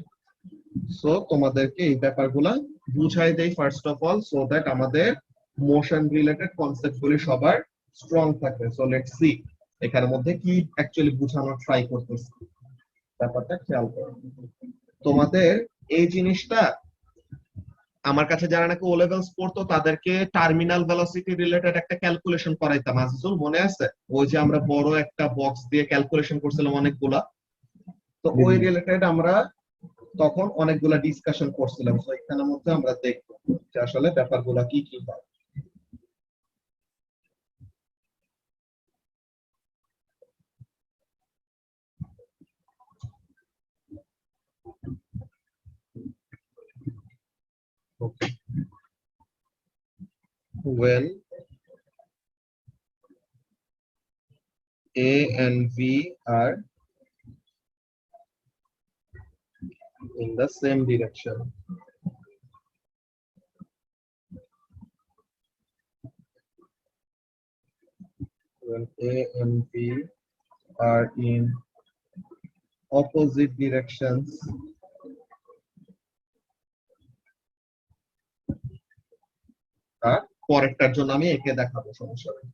so তোমাদেরকে এই ব্যাপারগুলা বুঝাই দেই first of all, so that আমাদের মোশন রিলেটেড কনসেপ্ট গুলি সবার স্ট্রং থাকে। সো লেটস সি এখানে মধ্যে কি অ্যাকচুয়ালি বুঝানোর ট্রাই করতেছি, ব্যাপারটা খেয়াল করো। তোমাদের এই জিনিসটা আমার কাছে যারা নাকি ও লেভেলস পড়তো তাদেরকে টার্মিনাল ভেলোসিটি রিলেটেড একটা ক্যালকুলেশন করাইতাম, আজিজুল মনে আছে? ওই যে আমরা বড় একটা বক্স দিয়ে ক্যালকুলেশন করছিলাম অনেকগুলা, তো ওই রিলেটেড আমরা তখন অনেকগুলা ডিসকাশন করছিলাম। তো এখানের মধ্যে আমরা দেখবো যে আসলে ব্যাপারগুলা কি কি হয়। Okay. When A and V are in the same direction. When A and V are in opposite directions, আর পরেরটার জন্য আমি একে দেখাবো, সমস্যা নেই।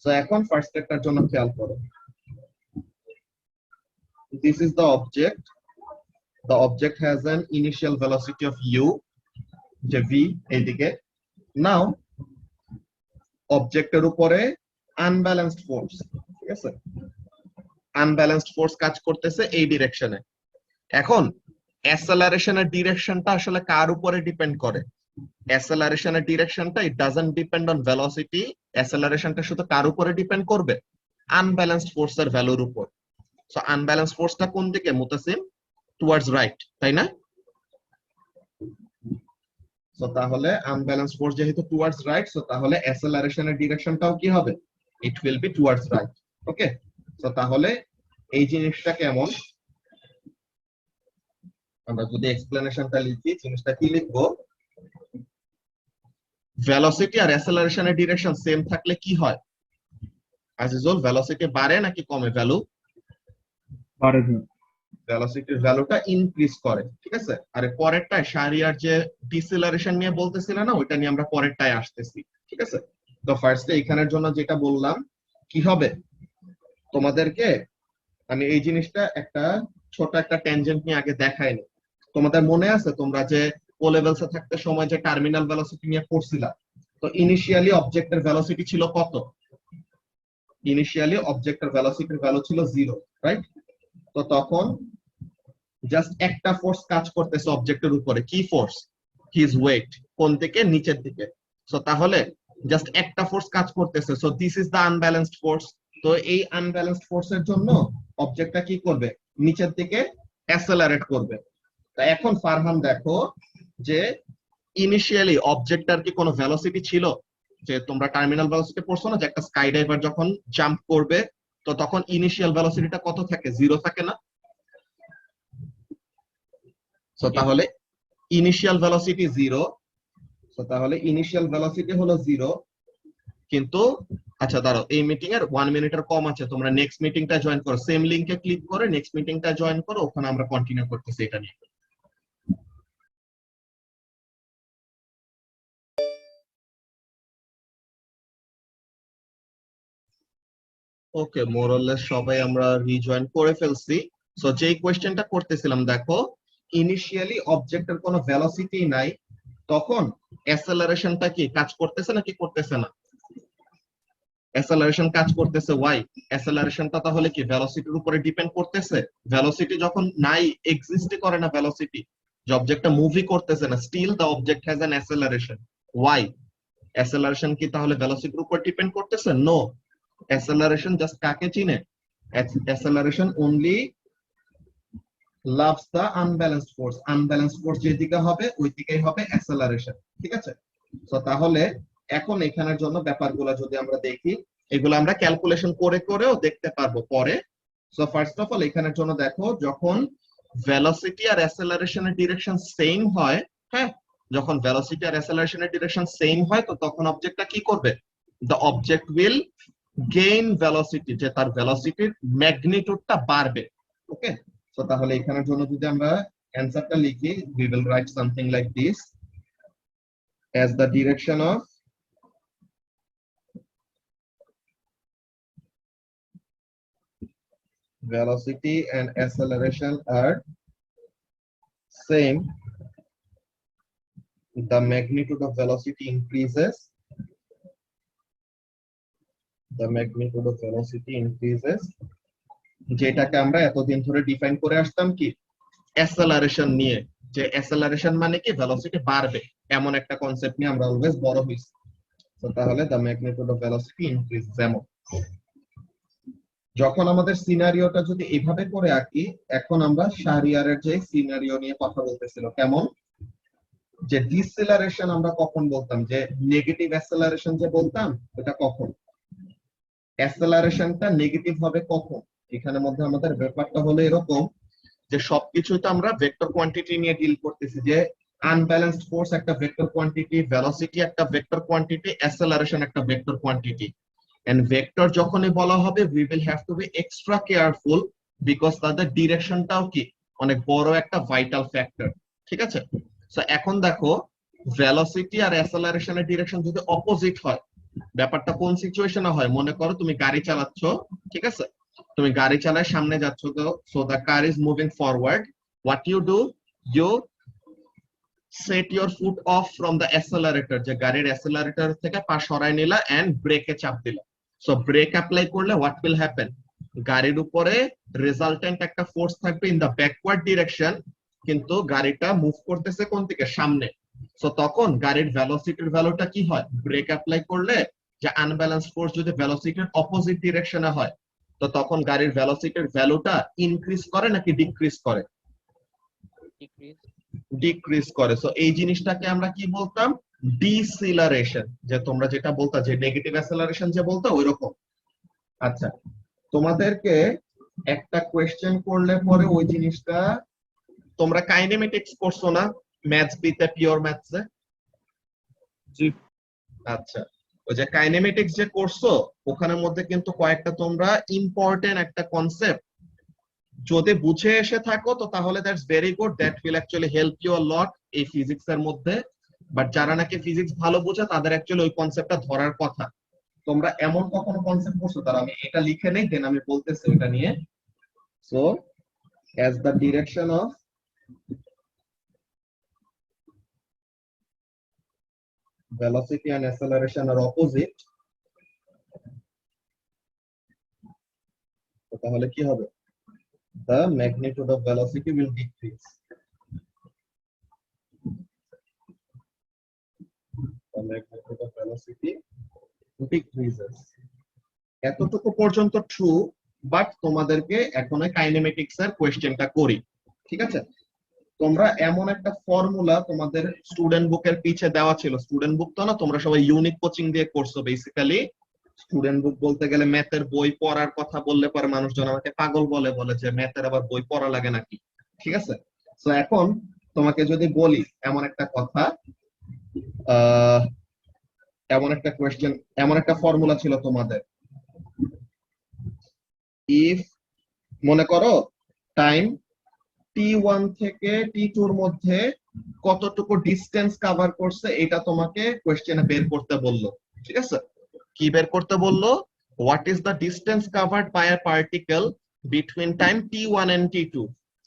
সো এখন ফার্স্ট একটার জন্য খেয়াল করো। This is the object. The object has an initial velocity of u, যে v এইদিকে। Now অবজেক্টের উপরে আনব্যালেন্সড ফোর্স, ঠিক আছে, আনব্যালেন্সড ফোর্স কাজ করতেছে এই ডিরেকশনে। এখন অ্যাসেলারেশনের ডিরেকশনটা আসলে কার উপরে ডিপেন্ড করে? অ্যাসেলারেশনের ডিরেকশনটা it doesn't depend on velocity. অ্যাসেলারেশনটা শুধু কার উপরে ডিপেন্ড করবে? আনব্যালেন্সড ফোর্সের ভ্যালুর উপর। সো আনব্যালেন্সড ফোর্সটা কোন দিকে মুতাসিম? টুয়ার্ডস রাইট, তাই না? সো তাহলে আনব্যালেন্সড ফোর্স যেহেতু টুয়ার্ডস রাইট, সো তাহলে অ্যাসেলারেশনের ডিরেকশনটাও কি হবে? It will be towards right. Okay, so তাহলে এই জিনিসটা কেমন? আমরা যদি এক্সপ্লেনেশনটা লিখি, জিনিসটা কি লিখবো? ভেলোসিটি আর অ্যাসেলারেশনের ডিরেকশন সেম থাকলে কি হয় আজিজুল? ভেলোসিটি বাড়ে নাকি কমে? ভ্যালু বাড়ে। ভেলোসিটির ভ্যালুটা ইনক্রিজ করে, ঠিক আছে। আর পরেরটায় শাহরিয়ার যে ডিসেলারেশন নিয়ে বলতেছিল না, ওইটা নিয়ে আমরা পরেরটায় আসতেছি, ঠিক আছে। তো ফার্স্টে এখানের জন্য যেটা বললাম কি হবে, তোমাদেরকে আমি এই জিনিসটা একটা ছোট একটা ট্যানজেন্ট নিয়ে আগে দেখাইনি। তোমাদের মনে আছে তোমরা যে ও লেভেলসে থাকতে সময় যে টার্মিনাল ভেলোসিটি নিয়ে পড়ছিলা? তো ইনিশিয়ালি অবজেক্টের ভেলোসিটি ছিল কত? ইনিশিয়ালি অবজেক্টের ভেলোসিটির ভ্যালু ছিল 0, রাইট? তো তখন জাস্ট একটা ফোর্স কাজ করতেছে অবজেক্টের উপরে। কি ফোর্স? His weight. কোন দিকে? নিচের দিকে। সো তাহলে জাস্ট একটা ফোর্স কাজ করতেছে। So this is the unbalanced force. তো এই আনব্যালেন্সড ফোর্সের জন্য অবজেক্টটা কি করবে? নিচের দিকে অ্যাসেলারেট করবে। তা এখন ফারহান দেখো যে ইনিশিয়ালি অবজেক্টটার কি কোনো ভেলোসিটি ছিল? যে তোমরা টার্মিনাল ভেলোসিটি পড়ছো না, যে একটা স্কাই ডাইভার যখন জাম্প করবে তো তখন ইনিশিয়াল ভেলোসিটিটা কত থাকে? 0 থাকে না? সো তাহলে ইনিশিয়াল ভেলোসিটি 0। সো তাহলে ইনিশিয়াল ভেলোসিটি হলো 0, কিন্তু আচ্ছা দাঁড়াও, এই মিটিং এর 1 মিনিটের কম আছে, তোমরা নেক্সট মিটিংটা জয়েন করো। সেম লিংকে ক্লিক করে নেক্সট মিটিংটা জয়েন করো, ওখানে আমরা কন্টিনিউ করতেছি এটা নিয়ে। ওকে, মোরলেস সবাই আমরা রিজয়েন করে ফেলছি। সো যেই কোশ্চেনটা করতেছিলাম, দেখো ইনিশিয়ালি অবজেক্টের কোনো ভেলোসিটি নাই, তখন অ্যাসেলারেশনটা কি কাজ করতেছে নাকি করতেছে না? অ্যাসেলারেশন কাজ করতেছে। ওয়াই? অ্যাসেলারেশনটা তাহলে কি ভেলোসিটির উপরে ডিপেন্ড করতেছে? ভেলোসিটি যখন নাই, এক্সিস্টই করে না ভেলোসিটি, যে অবজেক্টটা মুভি করতেছে না, still the object has an acceleration. Why? Acceleration কি তাহলে ভেলোসিটির উপর ডিপেন্ড করতেছে? নো। অ্যাসেলারেশন জাস্ট কাকে চিনে? Acceleration only loves the unbalanced force. Unbalanced force যেদিকে হবে ওই দিকেই হবে অ্যাসেলারেশন, ঠিক আছে। তো তাহলে এখন এখানের জন্য ব্যাপারগুলো যদি আমরা দেখি, এগুলো আমরা ক্যালকুলেশন করে করেও দেখতে পারবো পরে। সো ফার্স্ট অফ অল এখানের জন্য দেখো, যখন ভেলোসিটি আর অ্যাসেলারেশনের ডিরেকশন সেম হয়, হ্যাঁ, যখন ভেলোসিটি আর অ্যাসেলারেশনের ডিরেকশন সেম হয়, তো তখন অবজেক্টটা কি করবে? The object will gain velocity, যে তার ভেলোসিটির ম্যাগনিটিউডটা বাড়বে। ওকে, তো তাহলে এখানের জন্য যদি আমরা অ্যানসারটা লিখি, we will write something like this: as the direction of velocity and acceleration are same, the magnitude of velocity increases, the magnitude of velocity increases, যেটাকে আমরা এতদিন ধরে ডিফাইন করে আসতাম কি অ্যাসেলারেশন নিয়ে, যে অ্যাসেলারেশন মানে কি ভেলোসিটি বাড়বে, এমন একটা কনসেপ্ট নিয়ে আমরা অলওয়েজ বড় হইছি। তো তাহলে the magnitude of velocity increases. যেমন যখন আমাদের সিনারিওটা যদি এইভাবে করে আঁকি, এখন আমরা শাহরিয়ারের যে সিনারিও নিয়ে কথা বলতেছিল, কেমন? যে ডিসেলারেশন আমরা কখন বলতাম, যে নেগেটিভ অ্যাসেলারেশন যে বলতাম এটা কখন, অ্যাসেলারেশনটা নেগেটিভ হবে কখন। এখানে মধ্যে আমাদের ব্যাপারটা হলো এরকম যে সবকিছুই তো আমরা ভেক্টর কোয়ান্টিটি নিয়ে ডিল করতেছি, যে আনব্যালেন্সড ফোর্স একটা ভেক্টর কোয়ান্টিটি, ভেলোসিটি একটা ভেক্টর কোয়ান্টিটি, অ্যাসেলারেশন একটা ভেক্টর কোয়ান্টিটি। এন্ড ভেক্টর যখনই বলা হবে we will have to be extra careful because তাদের ডিরেকশনটাও কি অনেক বড় একটা ভাইটাল ফ্যাক্টর, ঠিক আছে। সো এখন দেখো ভেলোসিটি আর অ্যাসেলারেশনের ডিরেকশন যদি অপোজিট হয়, ব্যাপারটা কোন সিচুয়েশনে হয়, মনে করো তুমি গাড়ি চালাচ্ছ, ঠিক আছে, তুমি গাড়ি চালায় সামনে যাচ্ছ, তো so the car is moving forward, what you do, you set your foot off from the accelerator, যে গাড়ির অ্যাসেলারেটর থেকে পা সরাই নিলা এন্ড ব্রেকে চাপ দিলা। সো ব্রেক অ্যাপ্লাই করলে হোয়াট উইল হ্যাপেন, গাড়ির উপরে রেজাল্টেন্ট একটা ফোর্স থাকবে ইন দ্য ব্যাকওয়ার্ড ডিরেকশন, কিন্তু গাড়িটা মুভ করতেছে কোন দিকে, সামনে। সো তখন গাড়ির ভেলোসিটির ভ্যালুটা কি হয়, ব্রেক অ্যাপ্লাই করলে যে আনব্যালেন্সড ফোর্স যদি ভেলোসিটির অপোজিট ডিরেকশনে হয়, তো তখন গাড়ির ভেলোসিটির ভ্যালুটা ইনক্রিজ করে নাকি ডিক্রিজ করে, ডিক্রিজ করে। সো এই জিনিসটাকে আমরা কি বলতাম, ডিসিলারেশন, যে তোমরা যেটা বলতা যে নেগেটিভ অ্যাসেলারেশন যে বলতো ওইরকম। আচ্ছা, তোমাদেরকে একটা কোয়েশ্চেন করলে পরে ওই জিনিসটা, তোমরা কাইনেমেটিক্স করছো না ম্যাথস বিতে, পিওর ম্যাথসে? জি। আচ্ছা, ওই যে কাইনেমেটিক্স যে করছো ওখানের মধ্যে কিন্তু কয়েকটা তোমরা ইম্পর্টেন্ট একটা কনসেপ্ট যদি বুঝে এসে থাকো তো তাহলে that's very good, that will actually help you a lot এই ফিজিক্স এর মধ্যে। বাট যারা নাকি ফিজিক্স ভালো বোঝে তাদের অ্যাকচুয়ালি ওই কনসেপ্টটা ধরার কথা। তোমরা এমন কখনো কনসেপ্ট পড়ছো, তার আমি এটা লিখে নেই দেন আমি বলতেছি ওটা নিয়ে। So as the direction of velocity and acceleration are opposite, তো তাহলে কি হবে, the magnitude of velocity will decrease, the magnitude of velocity decreases। এতটুকু পর্যন্ত ট্রু, বাট তোমাদেরকে এখন কাইনেমেটিক্স এর কোশ্চেনটা করি, ঠিক আছে। তোমরা এমন একটা ফর্মুলা তোমাদের স্টুডেন্ট বুকের পিছে দেওয়া ছিল, স্টুডেন্ট বুক তো না, তোমরা সবাই ইউনিক কোচিং দিয়ে করছো বেসিক্যালি। স্টুডেন্ট বুক বলতে গেলে ম্যাথের বই পড়ার কথা বললে পরে মানুষজন আমাকে পাগল বলে, বলে যে ম্যাথের আবার বই পড়া লাগে নাকি, ঠিক আছে। তো এখন তোমাকে যদি বলি এমন একটা কথা, এমন একটা কোয়েশ্চেন, এমন একটা ফর্মুলা ছিল তোমাদের, ইফ মনে করো টাইম t1 থেকে t2 এর মধ্যে কতটুকু ডিসটেন্স কভার করছে এটা তোমাকে কোশ্চেনে বের করতে বললো, ঠিক আছে। কি বের করতে বললো, what is the distance covered by a particle between time t1 and t2।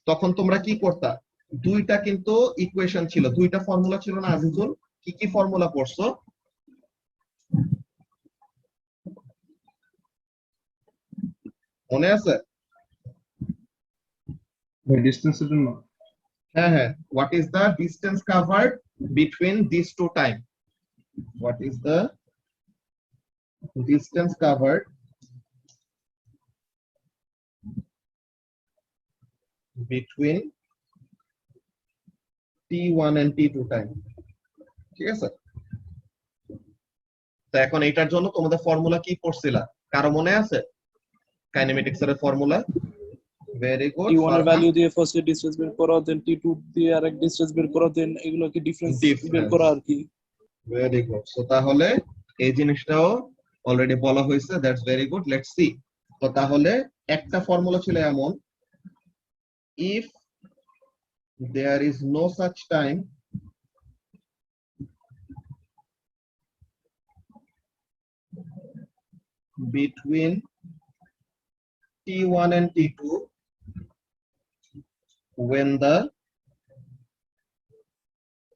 তখন তোমরা কি করতা, দুইটা কিন্তু ইকুয়েশন ছিল, দুইটা ফর্মুলা ছিল না আজিজুল, কি কি ফর্মুলা পড়ছো? মনে আছে? ডিস্টেন্সের জন্য হ্যাঁ হ্যাঁ, what is the distance covered between this to time, what is the distance covered between t1 and t2 time, ঠিক আছে। তো এখন এটার জন্য তোমাদের ফর্মুলা কি পড়ছিলা, কারো মনে আছে কাইনেমেটিক্স এর ফর্মুলা? ভেরি গুড, t1 এর ভ্যালু দিয়ে ফার্স্ট ডিসটেন্স বের করা, দেন t2 দিয়ে আরেক ডিসটেন্স বের করা, দেন এগুলো কি ডিফারেন্স বের করা আর কি। Very good. সো তাহলে এই জিনিসটাও অলরেডি বলা হয়েছে, that's very good, let's see. তো তাহলে একটা ফর্মুলা ছিল এমন, if there is no such time between t1 and t2 when the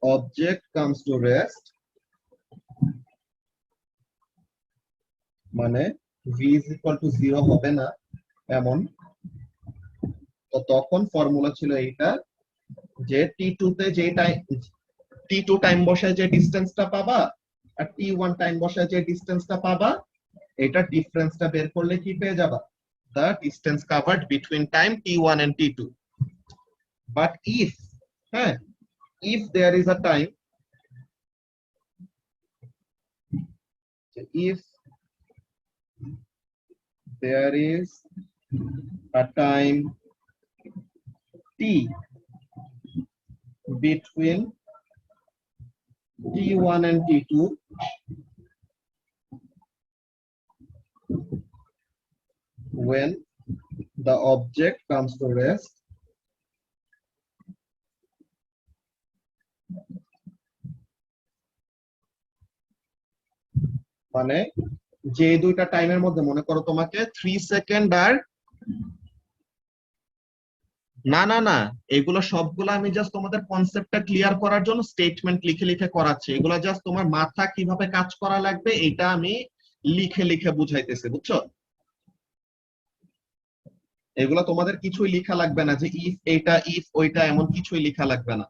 object comes to rest, মানে v is equal to 0 হবে না এমন, তো তখন ফর্মুলা ছিল এইটা, যে t2 তে যে টাইম, t2 টাইম বসায় যে ডিসটেন্সটা পাবা আর t1 টাইম বসায় যে ডিসটেন্সটা পাবা, এটা ডিফারেন্সটা বের করলে কি পেয়ে যাবা, the distance covered between time t1 and t2. But if, if there is a time if there is a time t between t1 and t2 when the object comes to rest মানে যে দুইটা টাইমের মধ্যে মনে করো তোমাকে 3 second আর না না না এগুলো সবগুলো আমি জাস্ট তোমাদের কনসেপ্টটা ক্লিয়ার করার জন্য স্টেটমেন্ট লিখে লিখে করাচ্ছি এগুলো জাস্ট তোমার মাথা কিভাবে কাজ করা লাগবে এটা আমি লিখে লিখে বুঝাইতেছি বুঝছো এগুলো তোমাদের কিছুই লেখা লাগবে না যে ইফ এটা ইফ ওইটা এমন কিছুই লেখা লাগবে না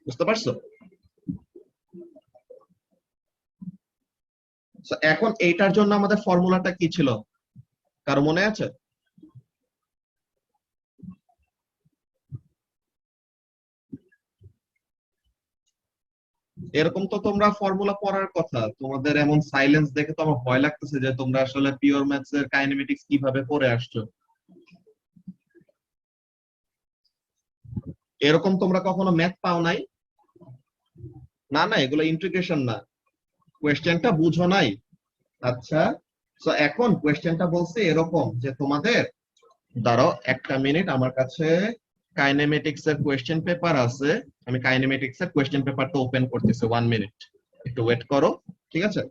বুঝতে পারছো So, এখন এইটার জন্য আমাদের ফর্মুলাটা কি ছিল কারো মনে আছে এরকম তো তোমরা ফর্মুলা পড়ার কথা তোমাদের এমন সাইলেন্স দেখে তো আমার ভয় লাগতেছে যে তোমরা আসলে পিওর ম্যাথস এর কাইনেমেটিক্স কিভাবে পড়ে আসছো এরকম তোমরা কখনো ম্যাথ পাও নাই না না এগুলো ইন্টিগ্রেশন না কোশ্চেনটা বুঝো নাই আচ্ছা সো এখন কোশ্চেনটা বলছে এরকম যে তোমাদের ধরো একটা মিনিট আমার কাছে কাইনেমেটিক্স এর কোশ্চেন পেপার আছে আমি কাইনেমেটিক্স এর কোশ্চেন পেপারটা ওপেন করতেছি 1 মিনিট একটু ওয়েট করো ঠিক আছে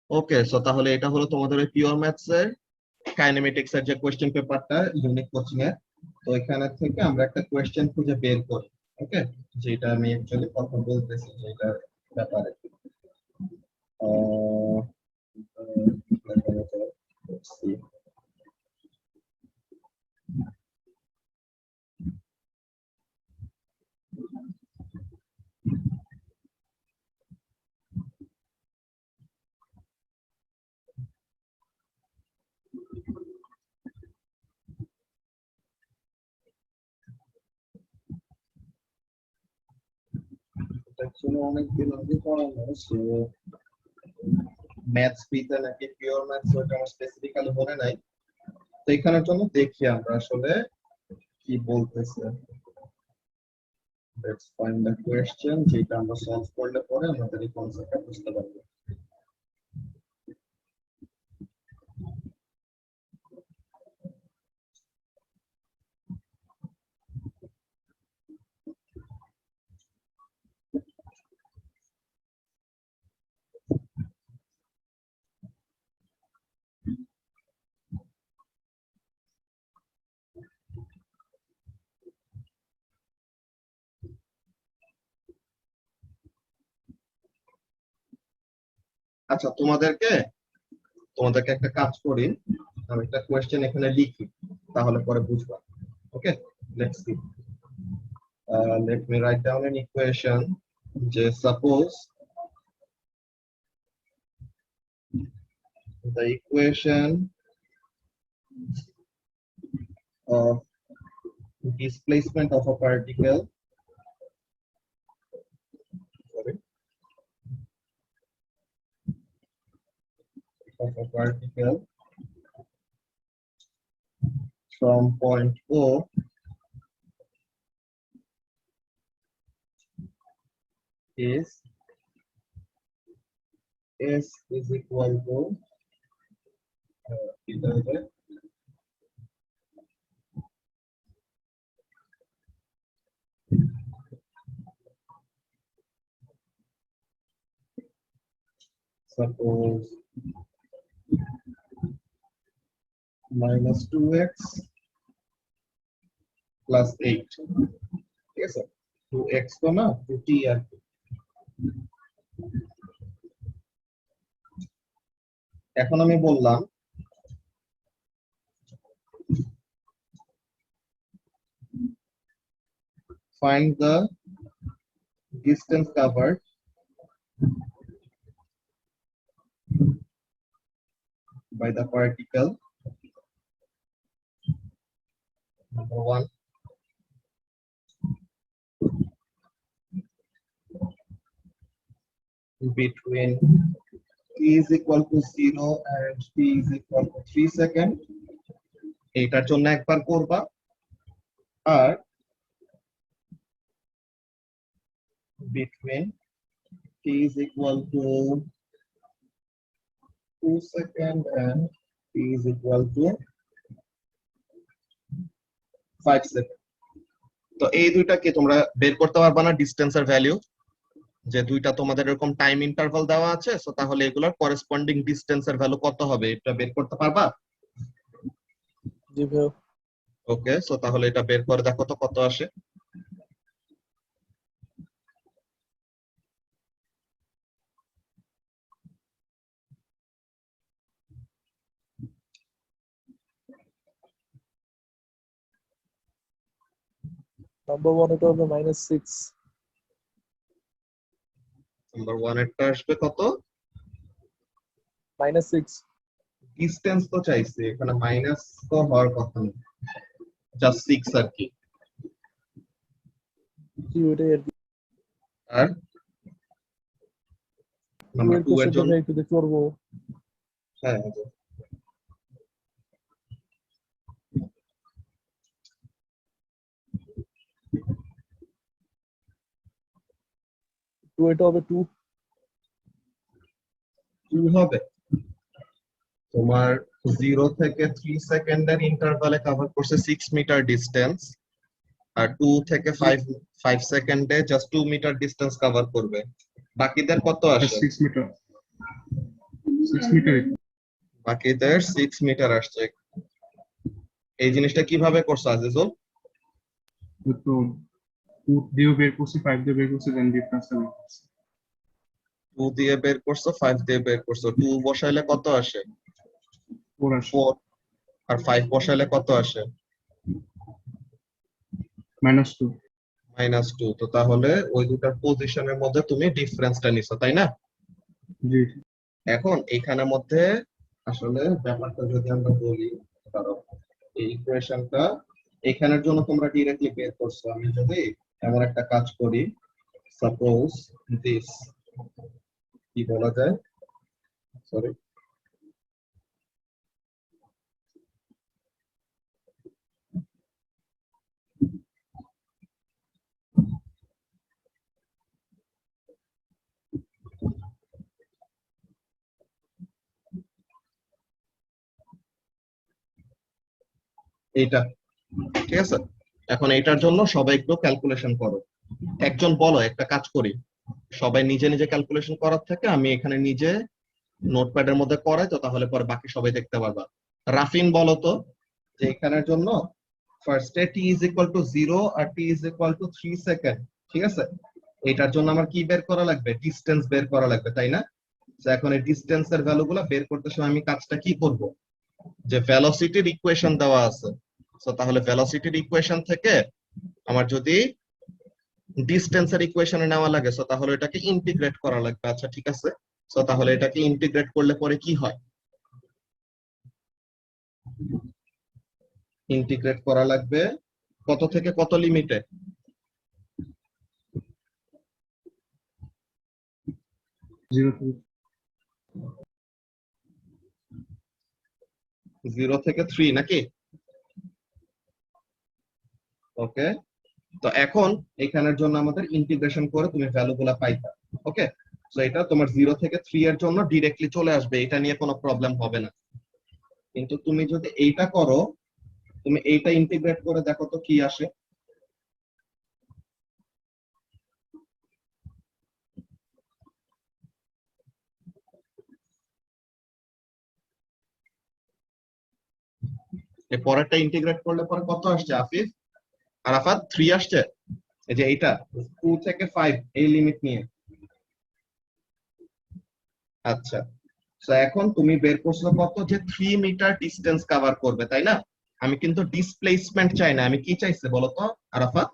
ওকে সো তাহলে এটা হলো তোমাদের ওই পিওর ম্যাথস এর কাইনেমেটিক্স এর যে কোশ্চেন পেপারটা ইউনিক কোচিং এর তো এখানে থেকে আমরা একটা কোশ্চেন খুঁজে বের করি ওকে যেটা আমি অ্যাকচুয়ালি কথা বলতেছি যেটা ব্যাপারে অ্যাকচুয়ালি অনেক দিন আগে পড়ানো সো ম্যাথস পিতে নাকি পিওর ম্যাথস ওটা আমার স্পেসিফিক্যালি মনে নাই তো এখানের জন্য দেখি আমরা আসলে কি বলতেছে লেটস ফাইন্ড দ্য কোশ্চেন যেটা আমরা সলভ করলে পরে আমাদের এই কনসেপ্টটা বুঝতে পারবো আচ্ছা তোমাদেরকে একটা কাজ করি আমি একটা কোশ্চেন এখানে লিখি তাহলে পরে বুঝবা okay let's see let me write down an equation যে suppose the equation of displacement of a particle from point O is S is equal to suppose minus 2x plus 8 ঠিক আছে 2x তো না 2t আর কি এখন আমি বললাম find the distance covered by the particle number 1 between t is equal to 0 and t is equal to 3 second, এইটার জন্য একবার করবা। আর between t is equal to 2 second and t is equal to 5 second। তো এই দুইটাকে তোমরা বের করতে পারবা না ডিসটেন্সের ভ্যালু, যে দুইটা তোমাদের এরকম টাইম ইন্টারভাল দেওয়া আছে, সো তাহলে এগুলোর করেসপন্ডিং ডিসটেন্সের ভ্যালু কত হবে এটা বের করতে পারবা? জি ভাইয়া। ওকে, সো তাহলে এটা বের করে দেখো তো কত আসে। নাম্বার 1 এটা হবে -6, নাম্বার 1 এরটা আসবে কত? -6। ডিসটেন্স তো চাইছে, এখানে মাইনাস তো হওয়ার কথা না, জাস্ট 6 আর কি। জি ওইটাই আর কি। আর নাম্বার 2 এর জন্য একটু দেখতে পারবো? হ্যাঁ, 2 এটা হবে 2। 2 হবে। তোমার 0 থেকে 3 সেকেন্ডের ইন্টারভালে কভার করছে 6 মিটার ডিসটেন্স, আর 2 থেকে 5 সেকেন্ডে জাস্ট 2 মিটার ডিসটেন্স কভার করবে। বাকিদের কত আসে? 6 মিটার 6 মিটার বাকিদের 6 মিটার আসছে। এই জিনিসটা কিভাবে করছো আজিজুল? তো 2 দিয়ে বের করছি, 5 দিয়ে বের করছি, দেন ডিফারেন্স বের করছি। 2 দিয়ে বের করছো, 5 দিয়ে বের করছো, 2 বসাইলে কত আসে? 4 আসে। 4। আর 5 বসাইলে কত আসে? -2। -2। তো তাহলে ওই দুটার পজিশনের মধ্যে তুমি ডিফারেন্সটা নিছো, তাই না? জি। এখন এখানের মধ্যে আসলে ব্যাপারটা যদি আমরা বলি, ধরো এই ইকুয়েশনটা এখানের জন্য তোমরা ডিরেক্টলি বের করছো, আমি যদি এমন একটা কাজ করি, সাপোজ দিস, কি বলা যায়, সরি, এইটা, ঠিক আছে? এখন এইটার জন্য সবাই একটু ক্যালকুলেশন করো। একজন বলো, একটা কাজ করি, সবাই নিজে নিজে ক্যালকুলেশন করার থেকে আমি এখানে নিজে নোটপ্যাডের মধ্যে করাই, তো তাহলে পরে বাকি সবাই দেখতে পারবা। রাফিন বলো তো, যে এখানের জন্য ফার্স্টে t ইজ ইকুয়াল টু 0 আর t is equal to 3 second, ঠিক আছে? এটার জন্য আমার কি বের করা লাগবে? ডিসটেন্স বের করা লাগবে, তাই না? তো এখন এই ডিসটেন্সের ভ্যালুগুলো বের করতে সময় আমি কাজটা কি করব? যে ভেলোসিটির ইকুয়েশন দেওয়া আছে, তো তাহলে ভেলোসিটির ইকুয়েশন থেকে আমার যদি ডিসটেন্সের ইকুয়েশনে নেওয়া লাগে, সো তাহলে এটাকে ইন্টিগ্রেট করা লাগবে। আচ্ছা ঠিক আছে, সো তাহলে এটাকে ইন্টিগ্রেট করলে পরে কি হয়? ইন্টিগ্রেট করা লাগবে কত থেকে কত লিমিটে? 0 থেকে 3 নাকি? ওকে, তো এখন এখানের জন্য আমাদের ইন্টিগ্রেশন করে তুমি ভ্যালুগুলা পাইবা। ওকে, সো এটা তোমার 0 থেকে 3 এর জন্য ডিরেক্টলি চলে আসবে, এটা নিয়ে কোনো প্রবলেম হবে না। কিন্তু তুমি যদি এইটা করো, তুমি এইটা ইন্টিগ্রেট করে দেখো তো কি আসে। এই পরেরটা ইন্টিগ্রেট করলে পরে কত আসছে আফিফ? আরাফাত 3 আসছে। এই যে এইটা 2 থেকে 5 এই লিমিট নিয়ে। আচ্ছা, তো এখন তুমি বের করছো কত? যে 3 মিটার ডিসটেন্স কভার করবে, তাই না? আমি কিন্তু ডিসপ্লেসমেন্ট চাই না, আমি কি চাইছে বলো তো আরাফাত?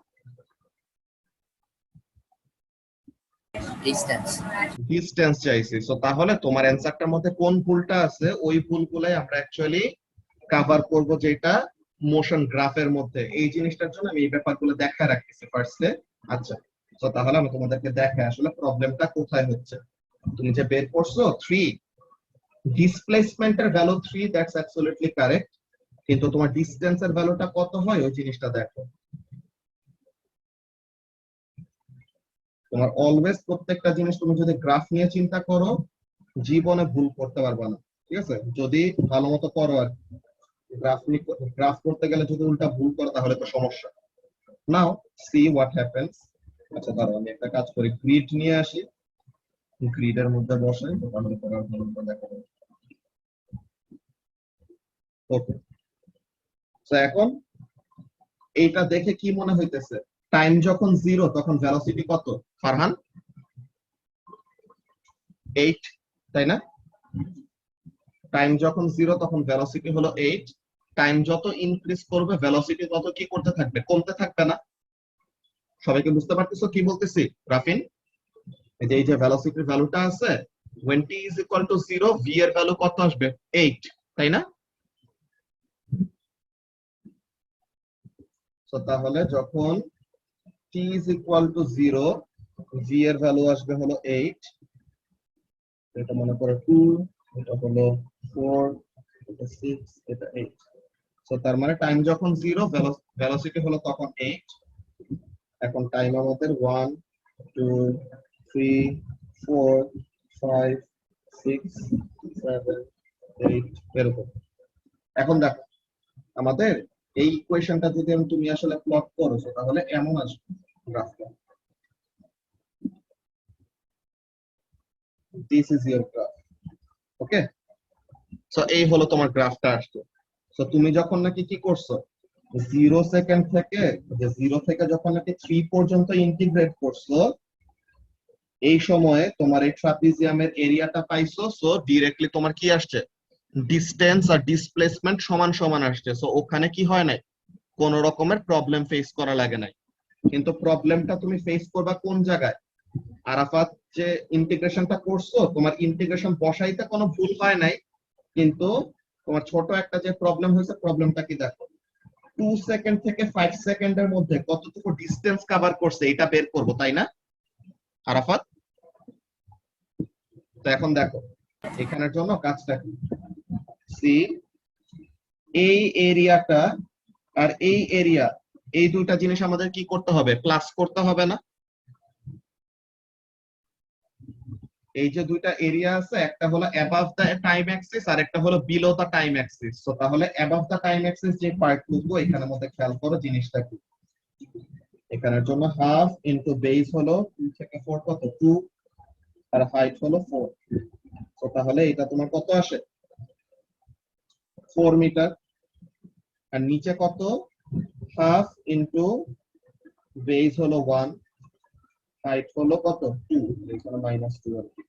ডিসটেন্স চাইছি। সো তাহলে তোমার অ্যানসারটার মধ্যে কোন ভুলটা আছে, ওই ভুলগুলাই আমরা অ্যাকচুয়ালি কভার করব, যেটা মোশন গ্রাফের মধ্যে। এই জিনিসটার জন্য আমি এই ব্যাপারগুলো দেখায় রাখতেছি ফার্স্টে। আচ্ছা, তো তাহলে আমি তোমাদেরকে দেখাই আসলে প্রবলেমটা কোথায় হচ্ছে। তুমি যে বের করছো 3, ডিসপ্লেসমেন্টের ভ্যালু 3, দ্যাটস অ্যাবসলিউটলি কারেক্ট, কিন্তু তোমার ডিসটেন্সের ভ্যালুটা কত হয় ওই জিনিসটা দেখো। তোমার অলওয়েজ প্রত্যেকটা জিনিস তুমি যদি গ্রাফ নিয়ে চিন্তা করো জীবনে ভুল করতে পারবে না, ঠিক আছে? যদি ভালো মতো করো আর গ্রাফ করতে গেলে যদি উল্টা ভুল করো তাহলে তো সমস্যা। নাও সি হোয়াট হ্যাপেন্স। আচ্ছা দাঁড়াও আমি একটা কাজ করি, গ্রিড নিয়ে আসি, গ্রিডের মধ্যে বসাই, তাহলে করার ভালোটা দেখা যাবে। ওকে, তো এখন এইটা দেখে কি মনে হইতেছে? টাইম যখন 0 তখন ভেলোসিটি কত ফারহান? 8, তাই না? টাইম যখন 0 তখন ভেলোসিটি হলো 8। টাইম যত ইনক্রিজ করবে ভেলোসিটি তত কি করতে থাকবে? কমতে থাকবে না? সবাইকে বুঝতে পারতেছো কি বলতেছি রাফিন? এই যে ভেলোসিটির ভ্যালুটা আছে, when t is equal to 0 v এর ভ্যালু কত আসবে? 8, তাই না? তো তাহলে যখন t is equal to 0 v এর ভ্যালু আসবে হলো 8, এটা মনে করো 2, এটা হলো 4, এটা 6, এটা 8। তো তার মানে টাইম যখন 0 ভেলোসিটি হলো তখন 8। এখন টাইম আমাদের 1 2 3 4 5 6 7 8 এরকম। এখন দেখো আমাদের এই ইকুয়েশনটা যদি তুমি আসলে প্লট করো তাহলে এমন আসবে গ্রাফটা। This is your graph. Okay, so এই হলো তোমার গ্রাফটা আসছে। সো তুমি যখন নাকি কি করছো 0 সেকেন্ড থেকে, যে 0 থেকে যখন নাকি 3 পর্যন্ত ইন্টিগ্রেট করছো, এই সময়ে তোমার এই ট্রাপিজিয়ামের এরিয়াটা পাইছো। সো ডাইরেক্টলি তোমার কি আসছে? ডিসটেন্স আর ডিসপ্লেসমেন্ট সমান সমান আসছে। সো ওখানে কি হয় নাই? কোন রকমের প্রবলেম ফেস করা লাগে নাই। কিন্তু প্রবলেমটা তুমি ফেস করবা কোন জায়গায়? আরাফাত যে ইন্টিগ্রেশনটা করছো, তোমার ইন্টিগ্রেশন বসাইতে কোনো ভুল হয় নাই, কিন্তু তোমার ছোট একটা যে প্রবলেম হয়েছে, প্রবলেমটা কি দেখো, 2 সেকেন্ড থেকে 5 সেকেন্ডের মধ্যে কতটুকু ডিসটেন্স কভার করছে এটা বের করবো, তাই না আরাফাত? তো এখন দেখো এখানের জন্য কাজটা কি, সি এই এরিয়াটা আর এই এরিয়া, এই দুইটা জিনিস আমাদের কি করতে হবে? প্লাস করতে হবে না? এই যে দুইটা এরিয়া আছে, একটা হলো অ্যাবাভ দ্য টাইম অ্যাক্সিস আর একটা হলো below the time Axis. So তাহলে অ্যাবাভ দ্য টাইম অ্যাক্সিস যে পার্ট লিখবো এখানের মধ্যে খেয়াল করো জিনিসটা কি। এখানের জন্য হাফ ইনটু বেস হলো 2 থেকে 4 কত 2 আর হাইট হলো 4। সো তাহলে এটা তোমার কত আসে? 4 মিটার। আর নিচে কত? হাফ ইনটু বেস হলো 1, হাইট হলো কত 2, এখানে -2 আর কি।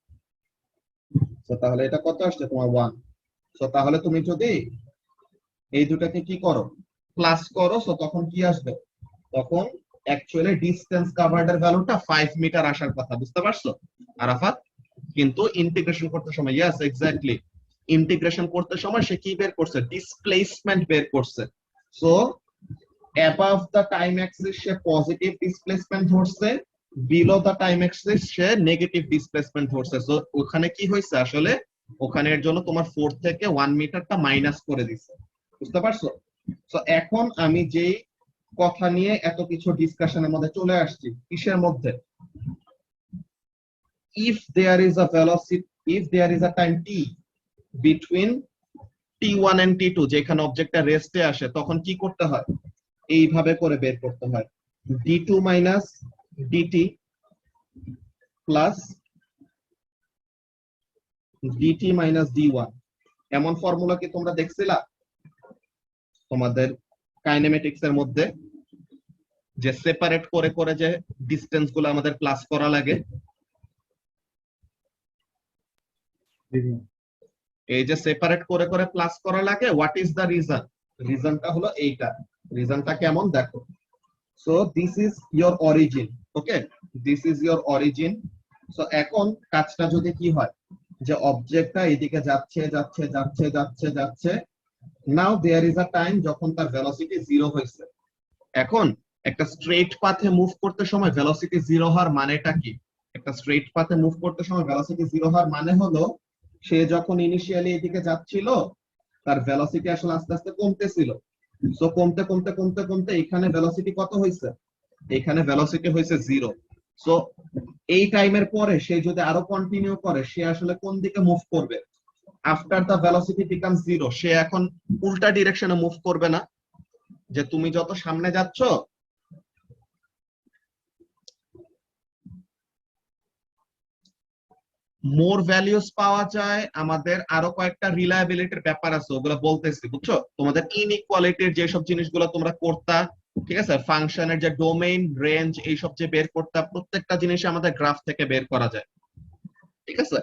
সো তাহলে এটা কত আসছে তোমার 1। সো তাহলে তুমি যদি এই দুটাকে কি করো? প্লাস করো, সো তখন কি আসবে? তখন অ্যাকচুয়ালি ডিসটেন্স কভারড এর ভ্যালুটা 5 মিটার আসার কথা, বুঝতে পারছো আরাফাত? কিন্তু ইন্টিগ্রেশন করতে সময়, ইয়েস এক্স্যাক্টলি, ইন্টিগ্রেশন করতে সময় সে কি বের করছে? ডিসপ্লেসমেন্ট বের করছে। So above the time axis সে পজিটিভ ডিসপ্লেসমেন্ট ধরছে, বিলো দ্য টাইম অ্যাক্সিস সে নেগেটিভ ডিসপ্লেসমেন্ট ধরছে। সো ওখানে কি হয়েছে আসলে? ওখানে এর জন্য তোমার 4 থেকে 1 মিটারটা মাইনাস করে দিছে, বুঝতে পারছো? সো এখন আমি যেই কথা নিয়ে এত কিছু ডিসকাশনের মধ্যে চলে আসছি, কিসের মধ্যে? if there is a velocity, if there is a time t between t1 and t2, যেখানে অবজেক্টটা রেস্টে আসে, তখন কি করতে হয়? এইভাবে করে বের করতে হয়, d2 minus dt plus dt minus d1। এমন ফর্মুলা কি তোমরা দেখছিলা তোমাদের কাইনেমেটিক্স এর মধ্যে, যে সেপারেট করে করে যে ডিসটেন্স গুলো আমাদের প্লাস করা লাগে? এই যে সেপারেট করে করে প্লাস করা লাগে, হোয়াট ইজ দ্য রিজন? রিজনটা হলো এইটা। রিজনটা কেমন দেখো। So this is your origin, okay, this is your origin. So এখন কাজটা যদি কি হয়, যে অবজেক্টটা এদিকে যাচ্ছে যাচ্ছে যাচ্ছে যাচ্ছে যাচ্ছে, নাও দেয়ার ইজ আ টাইম যখন তার ভেলোসিটি 0 হয়েছে। এখন একটা স্ট্রেট পাথে মুভ করতে সময় ভেলোসিটি 0 হওয়ার মানেটা কি? একটা স্ট্রেট পাথে মুভ করতে সময় ভেলোসিটি জিরো হওয়ার মানে হলো সে যখন ইনিশিয়ালি এদিকে যাচ্ছিল তার ভেলোসিটি আসলে আস্তে আস্তে কমতেছিল। সো কমতে কমতে কমতে কমতে এখানে ভেলোসিটি কত হয়েছে, এখানে ভেলোসিটি হয়েছে জিরো। সো এই টাইমের পরে সে যদি আরো কন্টিনিউ করে সে আসলে কোন দিকে মুভ করবে, after the velocity become zero সে এখন উল্টা ডিরেকশনে মুভ করবে না, যে তুমি যত সামনে যাচ্ছ মোর ভ্যালিউস পাওয়া যায়, আমাদের আরো কয়েকটা রিলায়েবিলিটির ব্যাপার আছে ওগুলো বলতেছি, বুঝছো? তোমাদের ইনইকুয়ালিটির যেসব জিনিসগুলো তোমরা করতা, ঠিক আছে, ফাংশনের যে ডোমেইন রেঞ্জ এইসব যে বের করতা, প্রত্যেকটা জিনিস আমাদের গ্রাফ থেকে বের করা যায়, ঠিক আছে?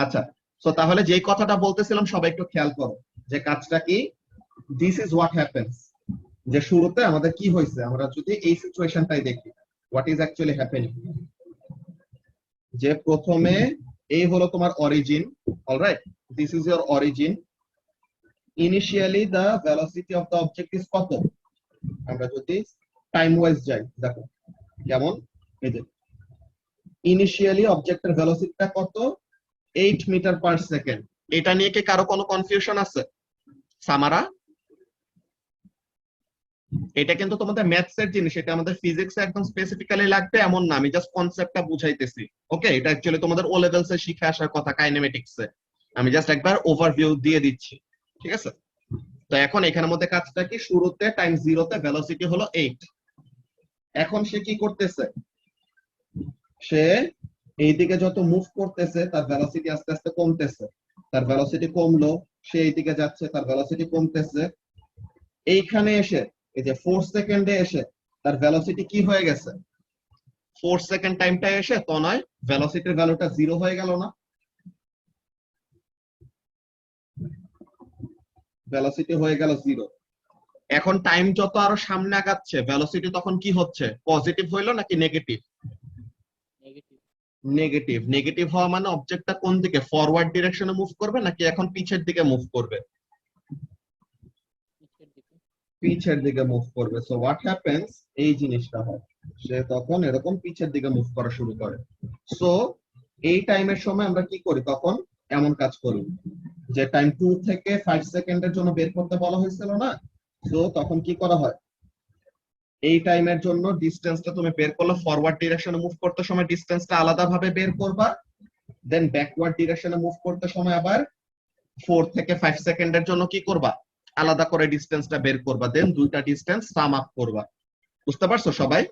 আচ্ছা, তো তাহলে যেই কথাটা বলতেছিলাম সবাই একটু খেয়াল করো যে কাজটা কি, দিস ইজ হোয়াট হ্যাপেন্স, যে শুরুতে আমাদের কি হয়েছে, আমরা যদি এই সিচুয়েশনটাই দেখি হোয়াট ইজ অ্যাকচুয়ালি হ্যাপেনিং, যে প্রথমে এই হলো তোমার origin, alright, this is your origin, initially the velocity of the object is কত, আমরা যদি টাইম ওয়াইজ যাই দেখো কেমন, এই যে ইনিশিয়ালি অবজেক্টের ভেলোসিটিটা কত, 8 মিটার পার সেকেন্ড। এটা নিয়ে কি কারো কোনো কনফিউশন আছে? সামারা, এটা কিন্তু তোমাদের ম্যাথস এর জিনিস, এটা আমাদের ফিজিক্সে একদম স্পেসিফিক্যালি লাগবে এমন না, আমি জাস্ট কনসেপ্টটা বুঝাইতেছি। ওকে, এটা অ্যাকচুয়ালি তোমাদের ও লেভেলস এ শিখে আসার কথা কাইনেমেটিক্স এ, আমি জাস্ট একবার ওভারভিউ দিয়ে দিচ্ছি, ঠিক আছে? তো এখন এখানের মধ্যে কাজটা কি, শুরুতে টাইম জিরোতে ভেলোসিটি হলো 8, এখন সে কি করতেছে, সে এইদিকে যত মুভ করতেছে তার ভেলোসিটি আস্তে আস্তে কমতেছে, তার ভেলোসিটি কমলো, সে এইদিকে যাচ্ছে তার ভেলোসিটি কমতেছে, এইখানে এসে এই যে 4 সেকেন্ডে এসে তার ভেলোসিটি কি হয়ে গেছে, 4 সেকেন্ড টাইমটা এসে তো নয় ভেলোসিটির ভ্যালুটা জিরো হয়ে গেল না, ভেলোসিটি হয়ে গেল জিরো। এখন টাইম যত আরো সামনে আগাচ্ছে ভেলোসিটি তখন কি হচ্ছে, পজিটিভ হইলো নাকি নেগেটিভ? নেগেটিভ। নেগেটিভ হওয়া মানে অবজেক্টটা কোন দিকে, ফরওয়ার্ড ডিরেকশনে মুভ করবে নাকি এখন পিছের দিকে মুভ করবে? পিছের দিকে মুভ করবে। সো হোয়াট হ্যাপেন্স, এই জিনিসটা হয়, সে তখন এরকম পিছের দিকে মুভ করা শুরু করে। সো এই টাইমের সময় আমরা কি করি, তখন এমন কাজ করি যে টাইম 2 থেকে 5 সেকেন্ডের জন্য বের করতে বলা হয়েছিল না, সো তখন কি করা হয়, এই টাইমের জন্য ডিসটেন্সটা তুমি বের করলে ফরওয়ার্ড ডিরেকশনে মুভ করতে সময় ডিসটেন্সটা আলাদাভাবে বের করবা, দেন ব্যাকওয়ার্ড ডিরেকশনে মুভ করতে সময় আবার 4 থেকে 5 সেকেন্ডের জন্য কি করবা, আলাদা করে ডিসটেন্সটা বের করবা, দেন দুইটা ডিসটেন্স সাম আপ করবা। বুঝতে পারছো সবাই?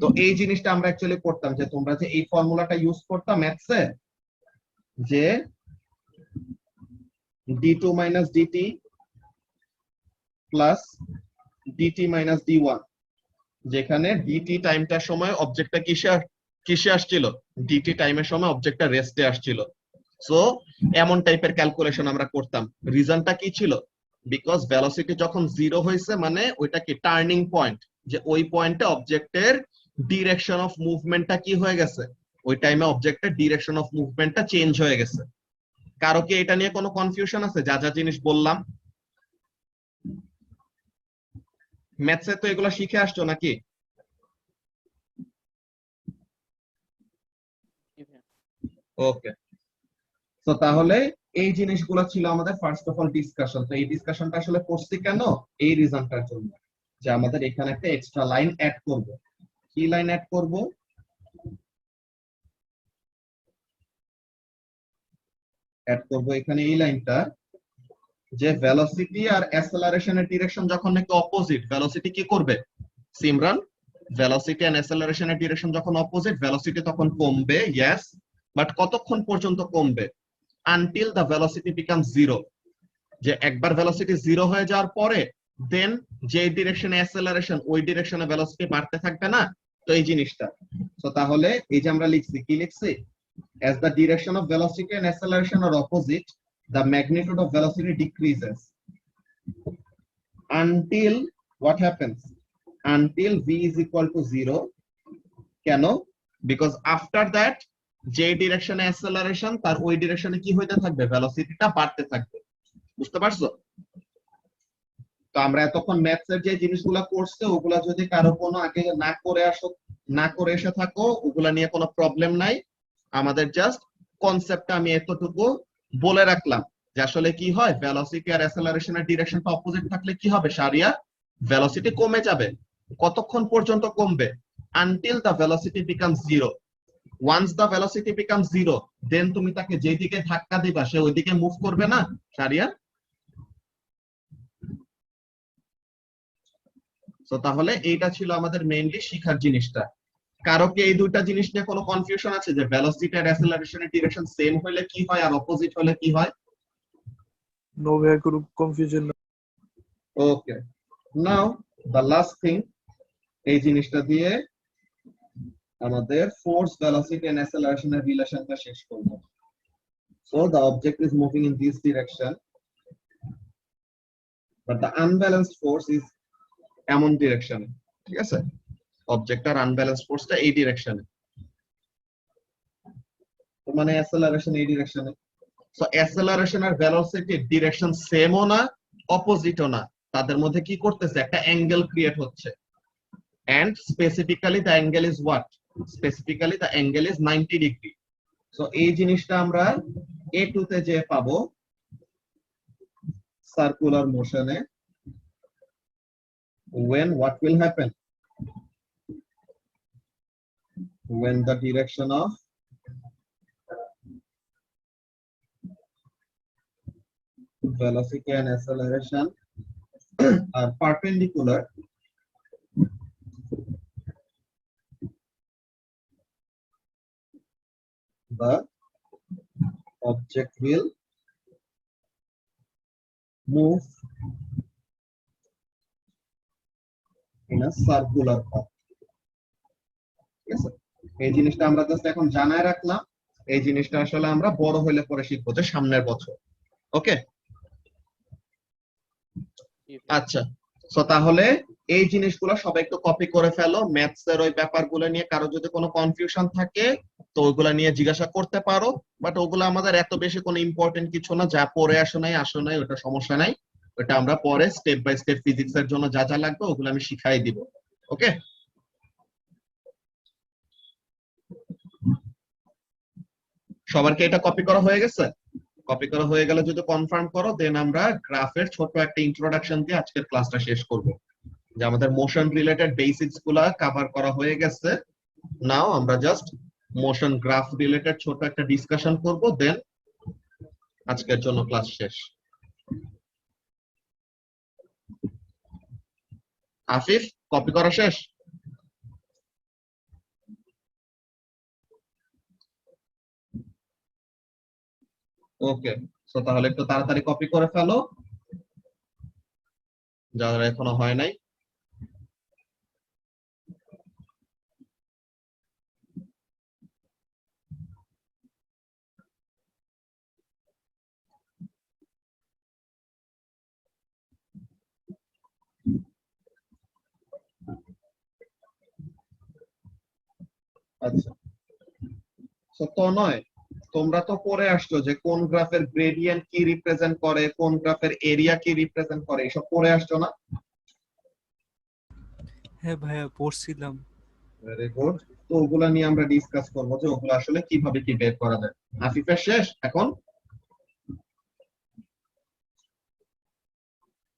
তো এই জিনিসটা আমরা অ্যাকচুয়ালি করতাম, যে তোমরা যে এই ফর্মুলাটা ইউজ করতাম ম্যাথসে, যে d2 minus dt plus dt minus d1, যেখানে dt টাইমটার সময় অবজেক্টটা কিসে আসছিল, dt টাইমের সময় অবজেক্টটা রেস্টে আসছিল। সো এমন টাইপের ক্যালকুলেশন আমরা করতাম। রিজনটা কি ছিল, বিকজ ভেলোসিটি যখন জিরো হয়েছে মানে ওইটা কি টার্নিং পয়েন্ট, যে ওই পয়েন্টে অবজেক্টের ডিরেকশন অফ মুভমেন্টটা কি হয়ে গেছে, ওই টাইমে অবজেক্টের ডিরেকশন অফ মুভমেন্টটা চেঞ্জ হয়ে গেছে। কারো কি এটা নিয়ে কোনো কনফিউশন আছে? যা যা জিনিস বললাম ম্যাথসে তো এগুলো শিখে আসছো নাকি? ওকে, তো তাহলে এই জিনিসগুলো ছিল আমাদের ফার্স্ট অফ অল ডিসকাশন। তো এই ডিসকাশনটা আসলে করছি কেন, এই রিজনটার জন্য, যে আমাদের এখানে একটা এক্সট্রা লাইন অ্যাড করব। কি লাইন অ্যাড করব, অ্যাড করব এখানে এই লাইনটা, যে ভেলোসিটি আর অ্যাসেলারেশনের ডিরেকশন যখন নাকি অপোজিট, ভেলোসিটি কি করবে সিমরান, ভেলোসিটি এন্ড অ্যাসেলারেশনের ডিরেকশন যখন অপোজিট ভেলোসিটি তখন কমবে, ইয়েস, বাট কতক্ষণ পর্যন্ত কমবে, until the velocity become zero, যে একবার ভেলোসিটি জিরো হয়ে যাওয়ার পরে দেন যে ডিরেকশনে অ্যাসেলারেশন ওই ডিরেকশনে ভেলোসিটি বাড়তে থাকবে না। তো এই জিনিসটা, তো তাহলে এই যে আমরা লিখছি, কি লিখছি, as the direction of velocity and acceleration are opposite, the magnitude of velocity decreases until what happens, until v is equal to 0. কেন, because after that যে ডিরেকশনে অ্যাসেলারেশন তার ওই ডিরেকশনে কি হইতে থাকবে, ভেলোসিটিটা বাড়তে থাকবে। বুঝতে পারছো? তো আমরা এতক্ষণ ম্যাথস এর যে জিনিসগুলো করছে ওগুলা যদি কারো কোনো আগে না করে আসো না করে এসে থাকো, ওগুলা নিয়ে কোনো প্রবলেম নাই। আমাদের জাস্ট কনসেপ্টটা আমি এতটুকু বলে রাখলাম যে আসলে কি হয়, ভেলোসিটি আর অ্যাসেলারেশনের ডিরেকশনটা অপোজিট থাকলে কি হবে শারিয়া, ভেলোসিটি কমে যাবে। কতক্ষণ পর্যন্ত কমবে? Until the velocity becomes zero. Once the velocity becomes zero, then তুমি তাকে যেদিকে ধাক্কা দিবা সে ওইদিকে মুভ করবে না শারিয়া? তো তাহলে এইটা ছিল আমাদের মেইনলি শিখার জিনিসটা। কারো কি এই দুইটা জিনিস নিয়ে কোনো কনফিউশন আছে যে ভেলোসিটি আর অ্যাসেলারেশনের ডিরেকশন সেম হলে কি হয় আর অপোজিট হলে কি হয়? নো ভাইয়া কোনো কনফিউশন না। ওকে, নাও দ্য লাস্ট থিং, এই জিনিসটা দিয়ে আমাদের ফোর্স, ভেলোসিটি এন্ড অ্যাসেলারেশনের রিলেশনটা শেষ করব। So the object is moving in this direction, but the unbalanced force is এমন ডিরেকশনে, ঠিক আছে? অবজেক্ট আর আনব্যালেন্সড ফোর্সটা এই ডিরেকশনে, মানে অ্যাসেলারেশন এই ডিরেকশনে। সো অ্যাসেলারেশন আর ভেলোসিটির ডিরেকশন সেমও না, অপোজিটও না, তাদের মধ্যে কি করতেছে, একটা অ্যাঙ্গেল ক্রিয়েট হচ্ছে। And specifically the angle is what? Specifically the angle is 90 degree. So এই জিনিসটা আমরা A2 তে যে পাবো সার্কুলার মোশনে, when what will happen? When the direction of velocity and acceleration are perpendicular, the object will move in a circular path. ঠিক আছে, এই জিনিসটা আমরা জাস্ট এখন জানায় রাখলাম। এই জিনিসটা আসলে আমরা বড় হইলে পরে শিখবো, যে সামনের বছর। ওকে, আচ্ছা। সো তাহলে এই জিনিসগুলো সবাই একটু কপি করে ফেলো। ম্যাথস এর ওই ব্যাপারগুলো নিয়ে কারো যদি কোনো কনফিউশন থাকে তো ওগুলা নিয়ে জিজ্ঞাসা করতে পারো, বাট ওগুলো আমাদের এত বেশি কোনো ইম্পর্টেন্ট কিছু না। যা পড়ে আসো নাই ওটা সমস্যা নাই, ওটা আমরা পরে স্টেপ বাই স্টেপ ফিজিক্স এর জন্য যা যা লাগবে ওগুলো আমি শিখাই দিব। ওকে, সবার কি এটা কপি করা হয়ে গেছে? কপি করা হয়ে গেলে যদি কনফার্ম করো, দেন আমরা গ্রাফের ছোট একটা ইন্ট্রোডাকশন দিয়ে আজকের ক্লাসটা শেষ করব। যে আমাদের মোশন রিলেটেড বেসিক্স গুলা কভার করা হয়ে গেছে, নাও আমরা জাস্ট মোশন গ্রাফ রিলেটেড ছোট একটা ডিসকাশন করব, দেন আজকের জন্য ক্লাস শেষ। আফিফ, কপি করা শেষ? ওকে, সো তাহলে একটু তাড়াতাড়ি কপি করে ফেলো যারা এখনো হয় নাই। আচ্ছা, সত্য নয়, তোমরা তো পড়ে আসছো যে কোন গ্রাফের গ্রেডিয়েন্ট কি রিপ্রেজেন্ট করে, কোন গ্রাফের এরিয়া কি রিপ্রেজেন্ট করে, এসব পড়ে আসছো না? হ্যাঁ ভাইয়া পড়ছিলাম। Very good. তো ওগুলা নিয়ে আমরা ডিসকাস করবো যে ওগুলো আসলে কিভাবে কি বের করা যায়। আফিফের শেষ এখন?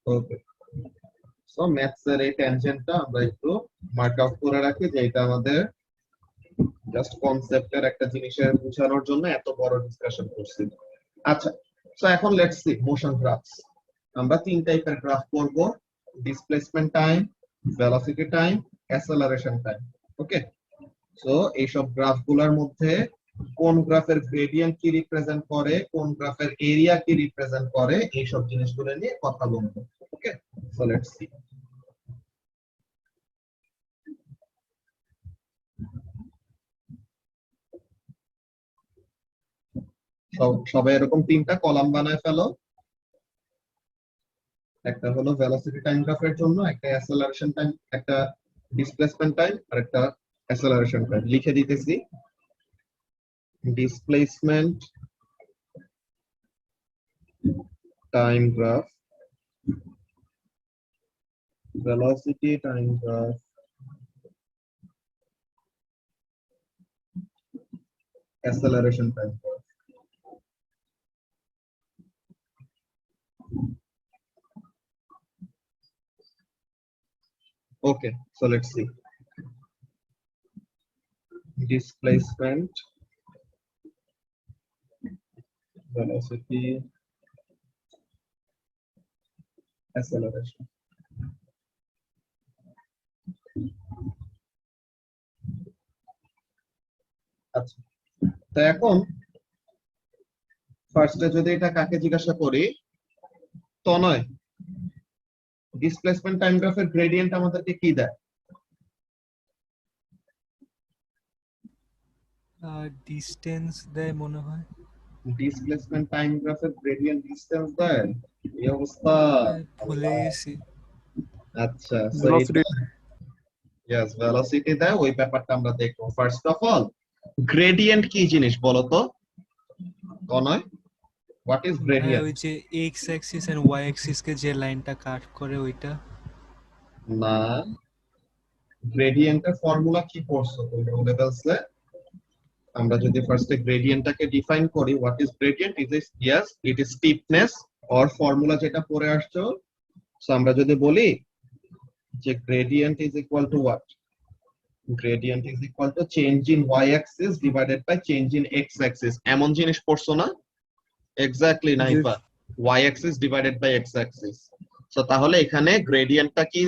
ওকে, সো ম্যাথস এর এই ট্যানজেন্টটা আমরা একটু মার্ক আউট করে রাখি, যে এটা আমাদের জাস্ট কনসেপ্টের একটা জিনিসের বোঝানোর জন্য এত বড় ডিসকাশন করছি। আচ্ছা, সো এখন লেটস সি মোশন গ্রাফস। আমরা তিন টাইপের গ্রাফ করব: displacement time, velocity time, acceleration time. Okay, so এইসব গ্রাফগুলোর মধ্যে কোন গ্রাফের গ্রেডিয়েন্ট কি রিপ্রেজেন্ট করে, কোন গ্রাফের এরিয়া কি রিপ্রেজেন্ট করে, এইসব জিনিসগুলো নিয়ে কথা বলবো। ওকে, সো লেটস সি। সবাই এরকম তিনটা কলাম বানায় ফেলো। একটা হলো ভেলোসিটি টাইম গ্রাফের জন্য, একটা অ্যাসেলারেশন টাইম, একটা ডিসপ্লেসমেন্ট টাইম, আর একটা অ্যাসেলারেশন টাইম। লিখে দিতেছি: displacement time graph, velocity time graph, acceleration time curve. Okay, so let's see. Displacement, velocity, acceleration. আচ্ছা, তো এখন ফার্স্টে যদি এটা কাকে জিজ্ঞাসা করি, তনয়, ডিসপ্লেসমেন্ট টাইম গ্রাফের গ্রেডিয়েন্ট আমাদেরকে কি দেয়? ডিস্টেন্স দেয় মনে হয়। ডিসপ্লেসমেন্ট টাইম গ্রাফের গ্রেডিয়েন্ট ডিসটেন্স দেয়? এই অবস্থা। ভুলে গেছি। আচ্ছা, so Velocity. yes, velocity দেয়, ওই ব্যাপারটা আমরা দেখব। ফার্স্ট অফ অল, গ্রেডিয়েন্ট কি জিনিস বলো তো? তনয়, হোয়াট ইজ ভাইয়া গ্রেডিয়েন্ট? ওই যে X axis and Y axis কে যে লাইনটা কাট করে ওইটা। না, গ্রেডিয়েন্টের ফর্মুলা কি পড়ছো তুমি ও লেভেলসে? আমরা যদি ফার্স্টে গ্রেডিয়েন্টটাকে ডিফাইন করি, what is gradient? It is yes, it is steepness or formula যেটা পড়ে আসছো। সো আমরা যদি বলি যে gradient is equal to what? Gradient is equal to change in y-axis divided by change in x-axis. এমন জিনিস পড়ছো না? Exactly, নাইফা। y-axis divided by x-axis. So তাহলে এখানে গ্রেডিয়েন্টটা কি?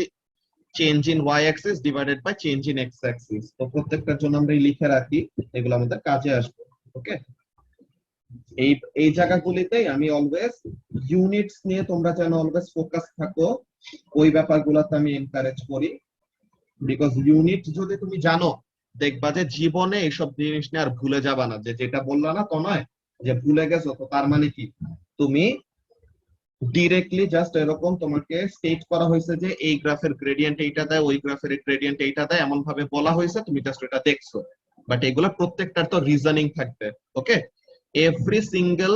Change in y-axis divided by change in x-axis. তো প্রত্যেকটার জন্য আমরা লিখে রাখি, এগুলো আমাদের কাজে আসবে। ওকে, এই জায়গাগুলিতেই আমি অলওয়েজ ইউনিটস নিয়ে তোমরা যেন অলওয়েজ ফোকাস থাকো, ওই ব্যাপারগুলোতে আমি এনকারেজ করি। বিকজ ইউনিট যদি তুমি জানো, দেখবা যে জীবনে এইসব জিনিস নিয়ে আর ভুলে যাবা না। যে যেটা বললা না তো নয় যে ভুলে গেছো, তো তার মানে কি? তুমি ডিরেক্টলি জাস্ট এরকম তোমাকে স্টেট করা হয়েছে যে এই গ্রাফের গ্রেডিয়েন্ট এইটা দেয়, ওই গ্রাফের গ্রেডিয়েন্ট এইটা দেয়, এমন ভাবে বলা হয়েছে, তুমি জাস্ট এটা দেখছো। বাট এগুলো প্রত্যেকটার তো রিজনিং থাকবে। Okay, every single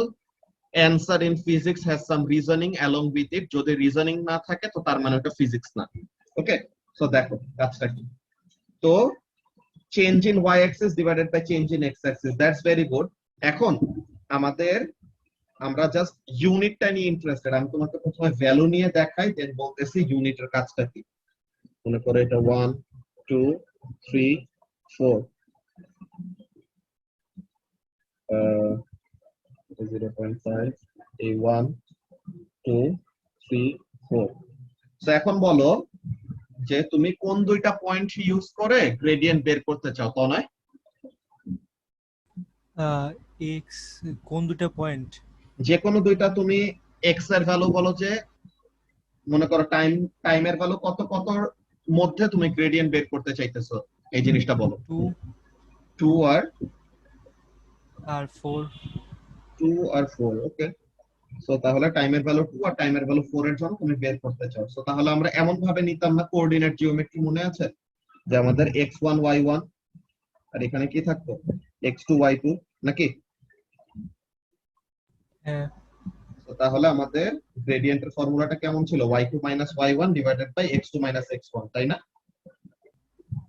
answer in physics has some reasoning along with it. যদি রিজনিং না থাকে তো তার মানে ওটা ফিজিক্স না। ওকে, সো দেখো কাজটা কি। তো change in Y axis divided by change in X axis, that's very good. এখন আমরা জাস্ট ইউনিটটা নিয়ে ইন্টারেস্টেড। আমি তোমাকে প্রথমে ভ্যালু নিয়ে দেখাই, দেন বলতেছি ইউনিটের কাজটা কি। মনে করো এটা 1 2 3 4, 0.5, এই 1 2 3 4। তো এখন বলো যে তুমি কোন দুইটা পয়েন্ট ইউজ করে গ্রেডিয়েন্ট বের করতে চাও? তো নয়, এক্স কোন দুটো পয়েন্ট? যে কোনো দুইটা। তুমি এক্স এর ভ্যালু বলো, যে মনে করো টাইমের ভ্যালু কত কত মধ্যে তুমি গ্রেডিয়েন্ট বের করতে চাইতেছো, এই জিনিসটা বলো। 2 2 আর 4। 2 আর 4। ওকে, সো তাহলে টাইমের ভ্যালু 2 আর টাইমের ভ্যালু 4 এর জন্য তুমি বের করতে চাও। সো তাহলে আমরা এমন ভাবে নিতাম না, কোঅর্ডিনেট জিওমেট্রি মনে আছে যে আমাদের x1 y1 আর এখানে কি থাকতো x2 y2 নাকি? হ্যাঁ, তো তাহলে আমাদের গ্রেডিয়েন্টের ফর্মুলাটা কেমন ছিল? y2 y1 divided by x2 x1, তাই না?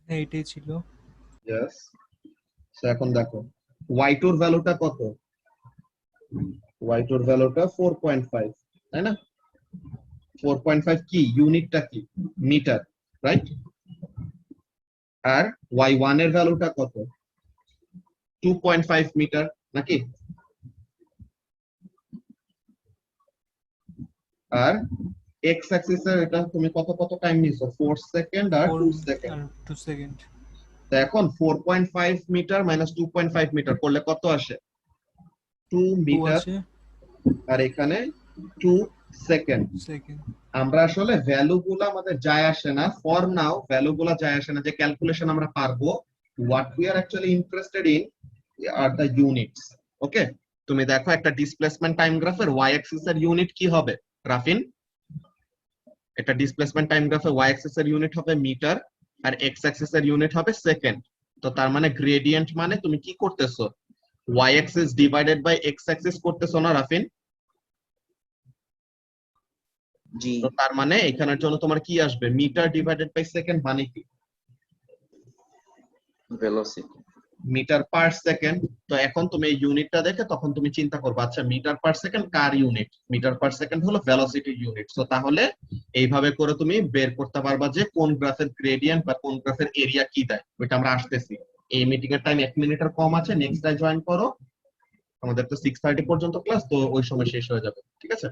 হ্যাঁ এটাই ছিল। यस। সো এখন দেখো y2 এর ভ্যালুটা কত? y2 এর ভ্যালুটা 4.5, তাই না? 4.5 কি? ইউনিটটা কি? Metre, right? আর y1 এর ভ্যালুটা কত? 2.5 মিটার নাকি? আর x অ্যাক্সিস এর এটা তুমি কত কত টাইম নিছো? 4 সেকেন্ড আর 2 সেকেন্ড। 2 সেকেন্ড। তো এখন 4.5 মিটার মাইনাস 2.5 মিটার করলে কত আসে? 2 মিটার। আর এখানে 2 সেকেন্ড। আমরা আসলে ভ্যালু গুলো আমাদের যায় আসে না, ফর নাও ভ্যালু গুলো যায় আসে না, যে ক্যালকুলেশন আমরা পারবো। What we are actually interested in are the units. Okay, তুমি দেখো একটা ডিসপ্লেসমেন্ট টাইম গ্রাফের ওয়াই অ্যাক্সিস এর ইউনিট কি হবে রাফিন? এটা ডিসপ্লেসমেন্ট টাইম গ্রাফের ওয়াই অ্যাক্সিস এর ইউনিট হবে মিটার আর এক্স অ্যাক্সিস এর ইউনিট হবে সেকেন্ড। তো তার মানে গ্রেডিয়েন্ট মানে তুমি কি করতেছো? Y axis divided by X axis করতেছো না রাফিন? জি। তো তার মানে এখানের জন্য তোমার কি আসবে? মিটার ডিভাইডেড বাই সেকেন্ড মানে কি? ভেলোসিটি। Metre per second. তো এখন তুমি এই ইউনিটটা দেখে তখন তুমি চিন্তা করবে, আচ্ছা মিটার পার সেকেন্ড কার ইউনিট? মিটার পার সেকেন্ড হলো ভেলোসিটি ইউনিট। তো তাহলে এইভাবে করে তুমি বের করতে পারবা যে কোন গ্রাফের গ্রেডিয়েন্ট বা কোন গ্রাফের এরিয়া কি দেয়। ওইটা আমরা আসতেছি। এই মিটিং এর টাইম 1 মিনিটের কম আছে, নেক্সট টাইম জয়েন করো। আমাদের তো 6:30 পর্যন্ত ক্লাস, তো ওই সময় শেষ হয়ে যাবে, ঠিক আছে?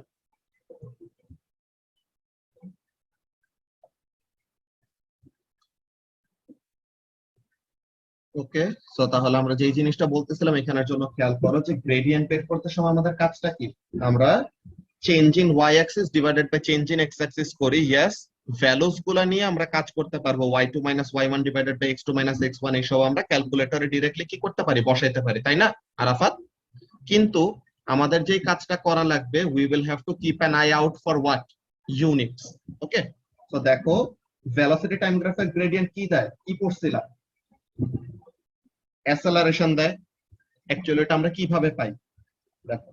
ওকে, সো তাহলে আমরা যেই জিনিসটা বলতেছিলাম এখানের জন্য খেয়াল করো যে গ্রেডিয়েন্ট বের করতে সময় আমাদের কাজটা কি? আমরা change in Y axis divided by change in X axis করি। ইয়েস, ভ্যালুস গুলা নিয়ে আমরা কাজ করতে পারবো। y2 - y1 divided by x2 - x1 এইসব আমরা ক্যালকুলেটরে ডিরেক্টলি কি করতে পারি? বসাইতে পারি, তাই না আরাফাত? কিন্তু আমাদের যেই কাজটা করা লাগবে, we will have to keep an eye out for what? Units. Okay, তো দেখো ভেলোসিটি টাইম গ্রাফের গ্রেডিয়েন্ট কি দেয়, কি পড়ছিলাম? অ্যাসেলারেশন দেয়। অ্যাকচুয়ালি এটা আমরা কিভাবে পাই? দেখো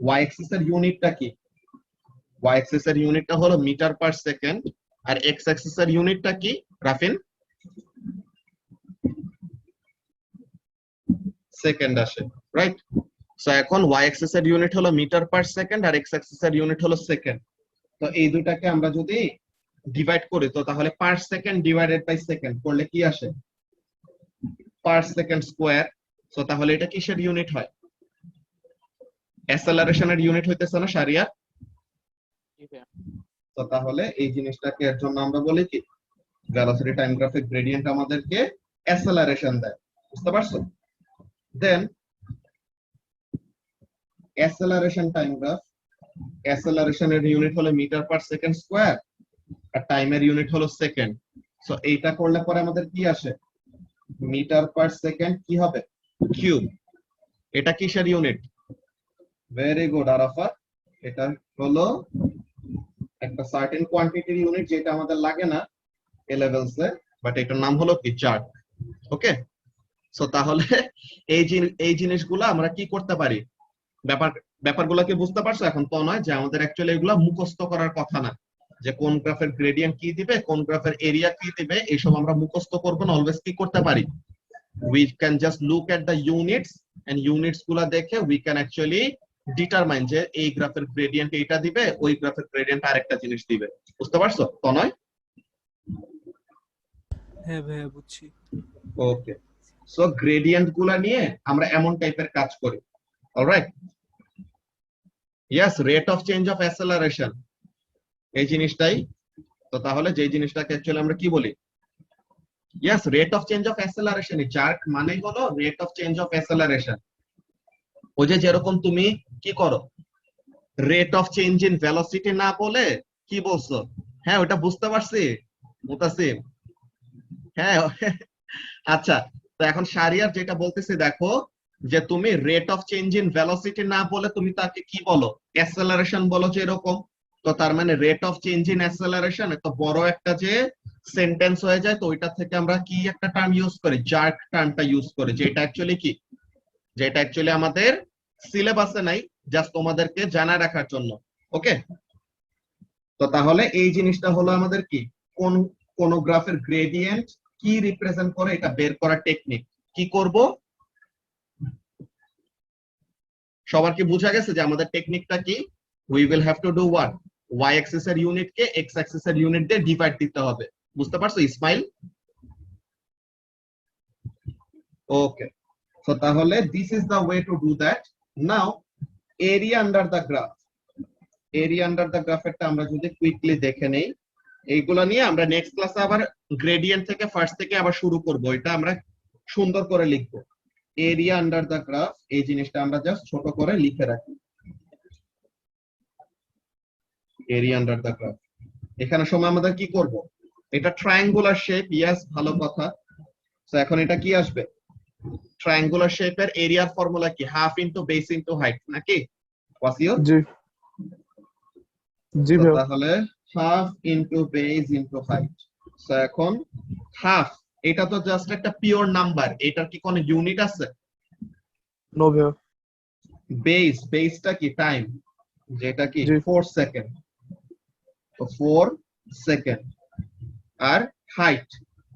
ওয়াই অ্যাক্সিস এর ইউনিটটা কি? ওয়াই অ্যাক্সিস এর ইউনিটটা হলো মিটার পার সেকেন্ড, আর এক্স অ্যাক্সিস এর ইউনিটটা কি রাফিন? সেকেন্ড আসে, রাইট? সো এখন ওয়াই অ্যাক্সিস এর ইউনিট হলো মিটার পার সেকেন্ড আর এক্স অ্যাক্সিস এর ইউনিট হলো সেকেন্ড। তো এই দুটাকে আমরা যদি ডিভাইড করি, তো তাহলে per second divided by second করলে কি আসে? Per second square. সো তাহলে এটা কিসের ইউনিট হয়? অ্যাসেলারেশনের ইউনিট হইতেছে না শারিয়া? তো তাহলে এই জিনিসটাকে এর জন্য আমরা বলি কি, ভেলোসিটি টাইম গ্রাফের গ্রেডিয়েন্ট আমাদেরকে অ্যাসেলারেশন দেয়। বুঝতে পারছো? দেন অ্যাসেলারেশন টাইম গ্রাফ, অ্যাসেলারেশনের ইউনিট হলো মিটার পার সেকেন্ড স্কোয়ার আর টাইমের ইউনিট হলো সেকেন্ড। সো এইটা করলে পরে আমাদের কি আসে? মিটার পার সেকেন্ড কি হবে? কিউব। এটা কিসের ইউনিট? ভেরি গুড আরাফাত, এটা হলো একটা সার্টেন কোয়ান্টিটির ইউনিট, যেটা আমাদের লাগে না এ লেভেলসে, বাট এটার নাম হলো কি? জার্ক। ওকে, সো তাহলে এই জিনিসগুলো আমরা কি করতে পারি? ব্যাপারগুলো কি বুঝতে পারছো? এখন তো নয় যে আমাদের অ্যাকচুয়ালি এগুলো মুখস্থ করার কথা না, যে কোন গ্রাফের গ্রেডিয়েন্ট কি দিবে, কোন গ্রাফের এরিয়া কি দিবে, এইসব আমরা মুখস্থ করবো না। অলওয়েজ কি করতে পারি? we can just look at the units, and units গুলা দেখে we can actually determine যে এই গ্রাফের গ্রেডিয়েন্ট এইটা দিবে, ওই গ্রাফের গ্রেডিয়েন্ট আরেকটা জিনিস দিবে। বুঝতে পারছো তো নয়? হ্যাঁ ভাইয়া বুঝছি। ওকে, সো গ্রেডিয়েন্ট গুলা নিয়ে আমরা এমন টাইপের কাজ করি। Alright, yes, rate of change of acceleration এই জিনিসটাই। তো তাহলে যে জিনিসটাকে অ্যাকচুয়ালি আমরা কি বলি? Yes, rate of change of acceleration. Jerk মানে হলো rate of change of acceleration. ওই যে যেরকম তুমি কি করো, rate of change in velocity না বলে কি বলছো? হ্যাঁ, ওটা বুঝতে পারছি মুতাসিম। হ্যাঁ, আচ্ছা, তো এখন শারিয়ার যেটা বলতেছি দেখো, যে তুমি rate of change in velocity না বলে তুমি তাকে কি বলো? অ্যাসেলারেশন বলো, যে এরকম। তো তার মানে রেট অফ চেঞ্জ ইন অ্যাসেলারেশন এত বড় একটা যে সেন্টেন্স হয়ে যায়, তো ওইটা থেকে আমরা কি একটা টার্ম ইউজ করি? জার্ক টার্মটা ইউজ করি, যেটা অ্যাকচুয়ালি কি, যেটা অ্যাকচুয়ালি আমাদের সিলেবাসে নাই, জাস্ট তোমাদেরকে জানা রাখার জন্য। ওকে, তো তাহলে এই জিনিসটা হলো আমাদের কি, কোন গ্রাফের গ্রেডিয়েন্ট কি রিপ্রেজেন্ট করে এটা বের করার টেকনিক। কি করব? সবার কি বোঝা গেছে যে আমাদের টেকনিকটা কি? We will have to do what? Y axis এর ইউনিট কে এক্স অ্যাক্সিস এর ইউনিট দিয়ে ডিভাইড দিতে হবে। বুঝতে পারছো ইসমাইল? ওকে, সো তাহলে this is the way to do that. Now area under the graph, area under the গ্রাফেরটা আমরা যদি কুইকলি দেখে নেই, এইগুলা নিয়ে আমরা নেক্সট ক্লাসে আবার গ্রেডিয়েন্ট থেকে ফার্স্ট থেকে আবার শুরু করব। এটা আমরা সুন্দর করে লিখবো, এরিয়া আন্ডার দ্য গ্রাফ। এই জিনিসটা আমরা জাস্ট ছোট করে লিখে রাখি, এরিয়া আন্ডার দ্য গ্রাফ। এখানে সময় আমাদের কি করব? এটা ট্রায়াঙ্গুলার শেপ, ইয়েস, ভালো কথা। তো এখন এটা কি আসবে? ট্রায়াঙ্গুলার শেপের এরিয়ার ফর্মুলা কি? Half into base into height, নাকি ওয়াসিয়র? জি জি ভাই। তাহলে half into base into height. So এখন হাফ, এটা তো জাস্ট একটা পিওর নাম্বার, এটার কি কোনো ইউনিট আছে? নো ভাই। বেসটা কি? টাইম, যেটা কি জি। 4 সেকেন্ড। তো 4 সেকেন্ড। আর হাইট,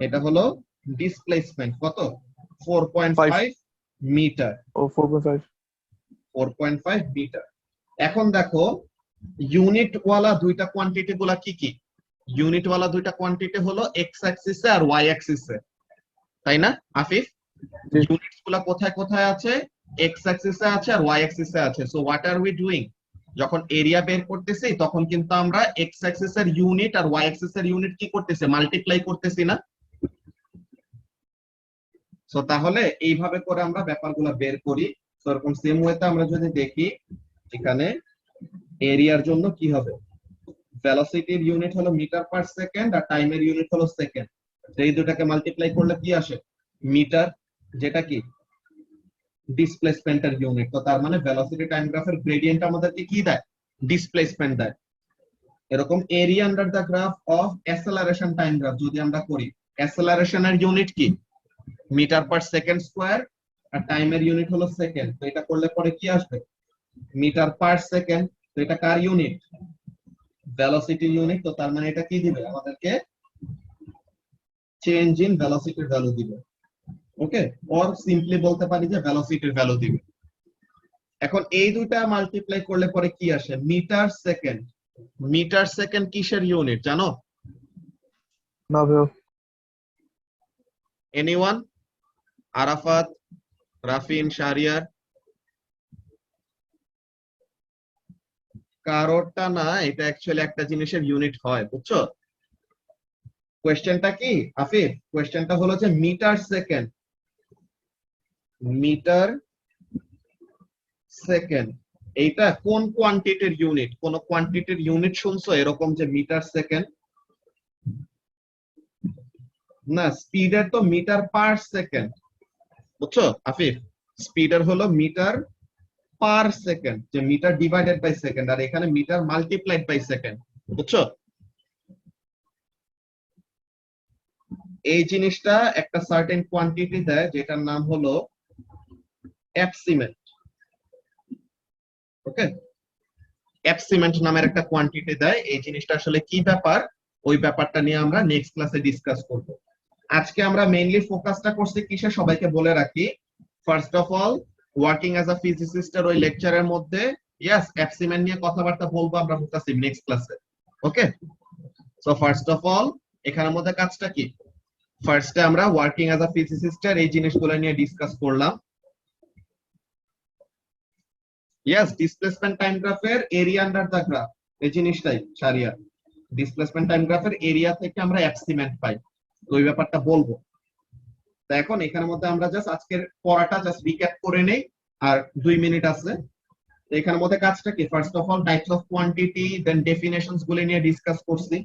এটা হলো ডিসপ্লেসমেন্ট, কত? 4.5 মিটার। ও 4.5 4.5 মিটার। এখন দেখো ইউনিট ওয়ালা দুইটা কোয়ান্টিটি গুলা কি কি? ইউনিট ওয়ালা দুইটা কোয়ান্টিটি হলো এক্স অ্যাক্সিসে আর ওয়াই অ্যাক্সিসে, তাই না আফিফ? জি। ইউনিটস গুলা কোথায় কোথায় আছে? এক্স অ্যাক্সিসে আছে আর ওয়াই অ্যাক্সিসে আছে। So what are we doing? যখন এরিয়া বের করতেছি তখন কিন্তু আমরা এক্স অ্যাক্সিসের ইউনিট আর ওয়াই অ্যাক্সিসের ইউনিট কি করতেছি? মাল্টিপ্লাই করতেছি না? সো তাহলে এইভাবে করে আমরা ব্যাপারগুলো বের করি। সো এরকম সেম ওয়েতে আমরা যদি দেখি এখানে এরিয়ার জন্য কি হবে, ভেলোসিটির ইউনিট হলো মিটার পার সেকেন্ড আর টাইমের ইউনিট হলো সেকেন্ড। এই দুটাকে মাল্টিপ্লাই করলে কি আসে? মিটার, যেটা কি ডিসপ্লেসমেন্টের ইউনিট। তো তার মানে ভেলোসিটি টাইম গ্রাফের গ্রেডিয়েন্ট আমাদেরকে কি দেয়? ডিসপ্লেসমেন্ট দেয়। এরকম area under the graph of acceleration time graph যদি আমরা করি, অ্যাসেলারেশনের ইউনিট কি? মিটার পার সেকেন্ড স্কয়ার আর টাইমের ইউনিট হলো সেকেন্ড। তো এটা করলে পরে কি আসবে? Metre per second. তো এটা কার ইউনিট? Velocity unit. তো তার মানে এটা কি দিবে আমাদেরকে? চেঞ্জ ইন ভেলোসিটির ভ্যালু দিবে। ওকে, অর সিম্পলি বলতে পারি যে ভেলোসিটির ভ্যালু দিবে। এখন এই দুইটা মাল্টিপ্লাই করলে পরে কি আসে? Metre second. মিটার সেকেন্ড কিসের ইউনিট জানো? না ভাইয়া। এনিওয়ান? আরাফাত, রাফিন, শাহরিয়ার? কারোরটা না, এটা অ্যাকচুয়ালি একটা জিনিসের ইউনিট হয়, বুঝছো? কোয়েশ্চেনটা কি আফিফ? কোয়েশ্চেনটা হলো যে মিটার সেকেন্ড, মিটার সেকেন্ড এইটা কোন কোয়ান্টিটির ইউনিট? কোন কোয়ান্টিটির ইউনিট শুনছো এরকম যে মিটার সেকেন্ড? না, স্পিডের তো মিটার পার সেকেন্ড, বুঝছো আফিফ? স্পিডের হলো মিটার পার সেকেন্ড, যে মিটার ডিভাইডেড বাই সেকেন্ড, আর এখানে মিটার মাল্টিপ্লাইড বাই সেকেন্ড, বুঝছো? এই জিনিসটা একটা সার্টেন কোয়ান্টিটি দেয় যেটার নাম হলো অ্যাবসিমেন্ট। ওকে, অ্যাবসিমেন্ট নামের একটা কোয়ান্টিটি দেয়। এই জিনিসটা আসলে কি ব্যাপার, ওই ব্যাপারটা নিয়ে আমরা নেক্সট ক্লাসে ডিসকাস করব। আজকে আমরা মেইনলি ফোকাসটা করছি কিসে সবাইকে বলে রাখি। First of all, working as a ফিজিসিস্টের ওই লেকচারের মধ্যে ইয়েস অ্যাবসিমেন্ট নিয়ে কথাবার্তা বলবো আমরা মুতাসিম নেক্সট ক্লাসে। ওকে, সো ফার্স্ট অফ অল এখানের মধ্যে কাজটা কি? ফার্স্টে আমরা ওয়ার্কিং অ্যাজ আ ফিজিসিস্টের এই জিনিসগুলো নিয়ে ডিসকাস করলাম। ইয়েস, ডিসপ্লেসমেন্ট টাইম গ্রাফের এরিয়া আন্ডার দ্য গ্রাফ, এই জিনিসটাই সারিয়া। ডিসপ্লেসমেন্ট টাইম গ্রাফের এরিয়া থেকে আমরা অ্যাবসিমেন্ট পাই, তো ওই ব্যাপারটা বলবো। তো এখন এখানের মধ্যে আমরা জাস্ট আজকের পড়াটা জাস্ট রিক্যাপ করে নেই, আর 2 মিনিট আছে। তো এখানের মধ্যে কাজটা কি? First of all types of quantity, then definitions গুলো নিয়ে ডিসকাস করছি।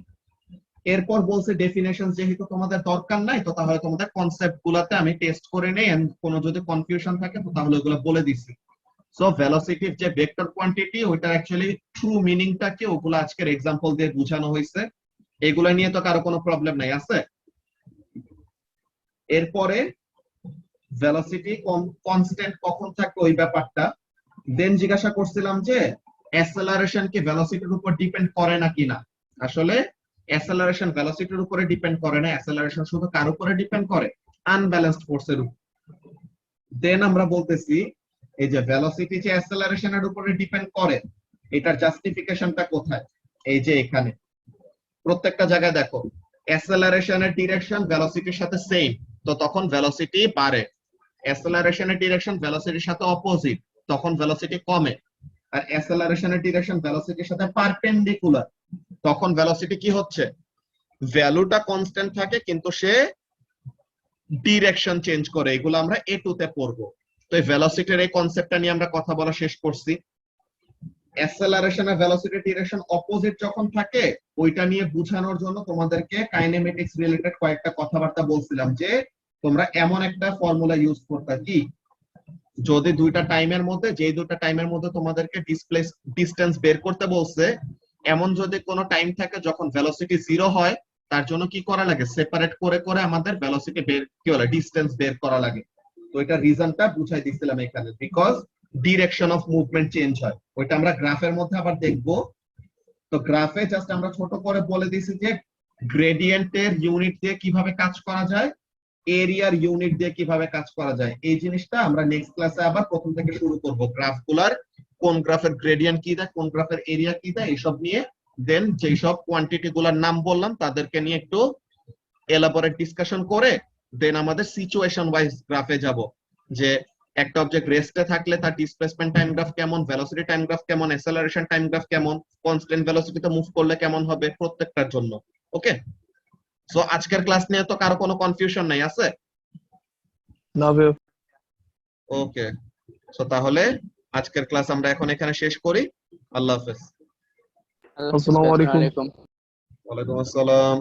এরপর বলছে ডেফিনেশনস যেহেতু তোমাদের দরকার নাই, তো তাহলে তোমাদের কনসেপ্ট গুলাতে আমি টেস্ট করে নেই, এন্ড কোনো যদি কনফিউশন থাকে তো তাহলে ওগুলো বলে দিছি। সো ভেলোসিটির যে ভেক্টর কোয়ান্টিটি ওইটার অ্যাকচুয়ালি ট্রু মিনিংটা কি, ওগুলো আজকের এক্সাম্পল দিয়ে বোঝানো হয়েছে। এগুলো নিয়ে তো কারো কোনো প্রবলেম নাই, আছে? এরপরে ভেলোসিটি কনস্ট্যান্ট কখন থাকে ওই ব্যাপারটা। দেন জিজ্ঞাসা করছিলাম যে অ্যাসেলারেশন কি ভেলোসিটির উপর ডিপেন্ড করে নাকি না। আসলে অ্যাসেলারেশন ভেলোসিটির উপরে ডিপেন্ড করে না, অ্যাসেলারেশন শুধু কার উপরে ডিপেন্ড করে? আনব্যালেন্সড ফোর্সের উপর। দেন আমরা বলতেছি এই যে ভেলোসিটি যে অ্যাসেলারেশনের উপরে ডিপেন্ড করে, এটার জাস্টিফিকেশনটা কোথায়? এই যে এখানে প্রত্যেকটা জায়গায় দেখো অ্যাসেলারেশনের ডিরেকশন ভেলোসিটির সাথে সেম, তো তখন ভেলোসিটি বাড়ে। অ্যাসেলারেশনের ডিরেকশন ভেলোসিটির সাথে অপোজিট, তখন ভেলোসিটি কমে। আর অ্যাসেলারেশনের ডিরেকশন ভেলোসিটির সাথে পারপেন্ডিকুলার, তখন ভেলোসিটি কি হচ্ছে? ভ্যালুটা কনস্ট্যান্ট থাকে কিন্তু সে ডিরেকশন চেঞ্জ করে। এগুলো আমরা A2 তে পড়বো। তো এই ভেলোসিটির এই কনসেপ্টটা নিয়ে আমরা কথা বলা শেষ করছি। অ্যাসেলারেশন আর ভেলোসিটির ডিরেকশন অপোজিট যখন থাকে, ওইটা নিয়ে বোঝানোর জন্য তোমাদেরকে কাইনেমেটিক্স রিলেটেড কয়েকটা কথাবার্তা বলছিলাম, যে তোমরা এমন একটা ফর্মুলা ইউজ করতে কি, যদি দুইটা টাইমের মধ্যে, যে দুইটা টাইমের মধ্যে তোমাদেরকে ডিসটেন্স বের করতে বলছে, এমন যদি কোনো টাইম থাকে যখন ভেলোসিটি 0 হয়, তার জন্য কি করা লাগে? সেপারেট করে করে আমাদের ভেলোসিটি বের, কি বলে, ডিসটেন্স বের করা লাগে। তো এটা রিজনটা বুঝাই দিছিলাম এখানে, because direction of movement change হয়। ওইটা আমরা গ্রাফের মধ্যে আবার দেখবো। তো গ্রাফে জাস্ট আমরা ছোট করে বলে দিছি যে গ্রেডিয়েন্টের ইউনিট দিয়ে কিভাবে কাজ করা যায়। এরিয়ার ইউনিট দিয়ে কিভাবে কাজ করা যায় এই জিনিসটা আমরা নেক্সট ক্লাসে আবার প্রথম থেকে শুরু করব। গ্রাফগুলার কোন গ্রাফের গ্রেডিয়েন্ট কি দেয়, কোন গ্রাফের এরিয়া কি দেয়, এইসব নিয়ে দেন যেই সব কোয়ান্টিটি গুলার নাম বললাম তাদেরকে নিয়ে একটু এলাবোরেট ডিসকাশন করে দেন আমাদের সিচুয়েশন ওয়াইজ গ্রাফে যাব, যে একটা অবজেক্ট রেস্টে থাকলে তার ডিসপ্লেসমেন্ট টাইম গ্রাফ কেমন, ভেলোসিটি টাইম গ্রাফ কেমন, অ্যাসেলারেশন টাইম গ্রাফ কেমন, কনস্ট্যান্ট ভেলোসিটিতে মুভ করলে কেমন হবে, প্রত্যেকটার জন্য। ওকে, সো আজকের ক্লাস নিয়ে তো কারো কোনো কনফিউশন নাই আছে? না ভাই, ওকে, সো তাহলে আজকের ক্লাস আমরা এখন এখানে শেষ করি। আল্লাহ হাফেজ। আসসালামু আলাইকুম। ওয়ালাইকুম আসসালাম।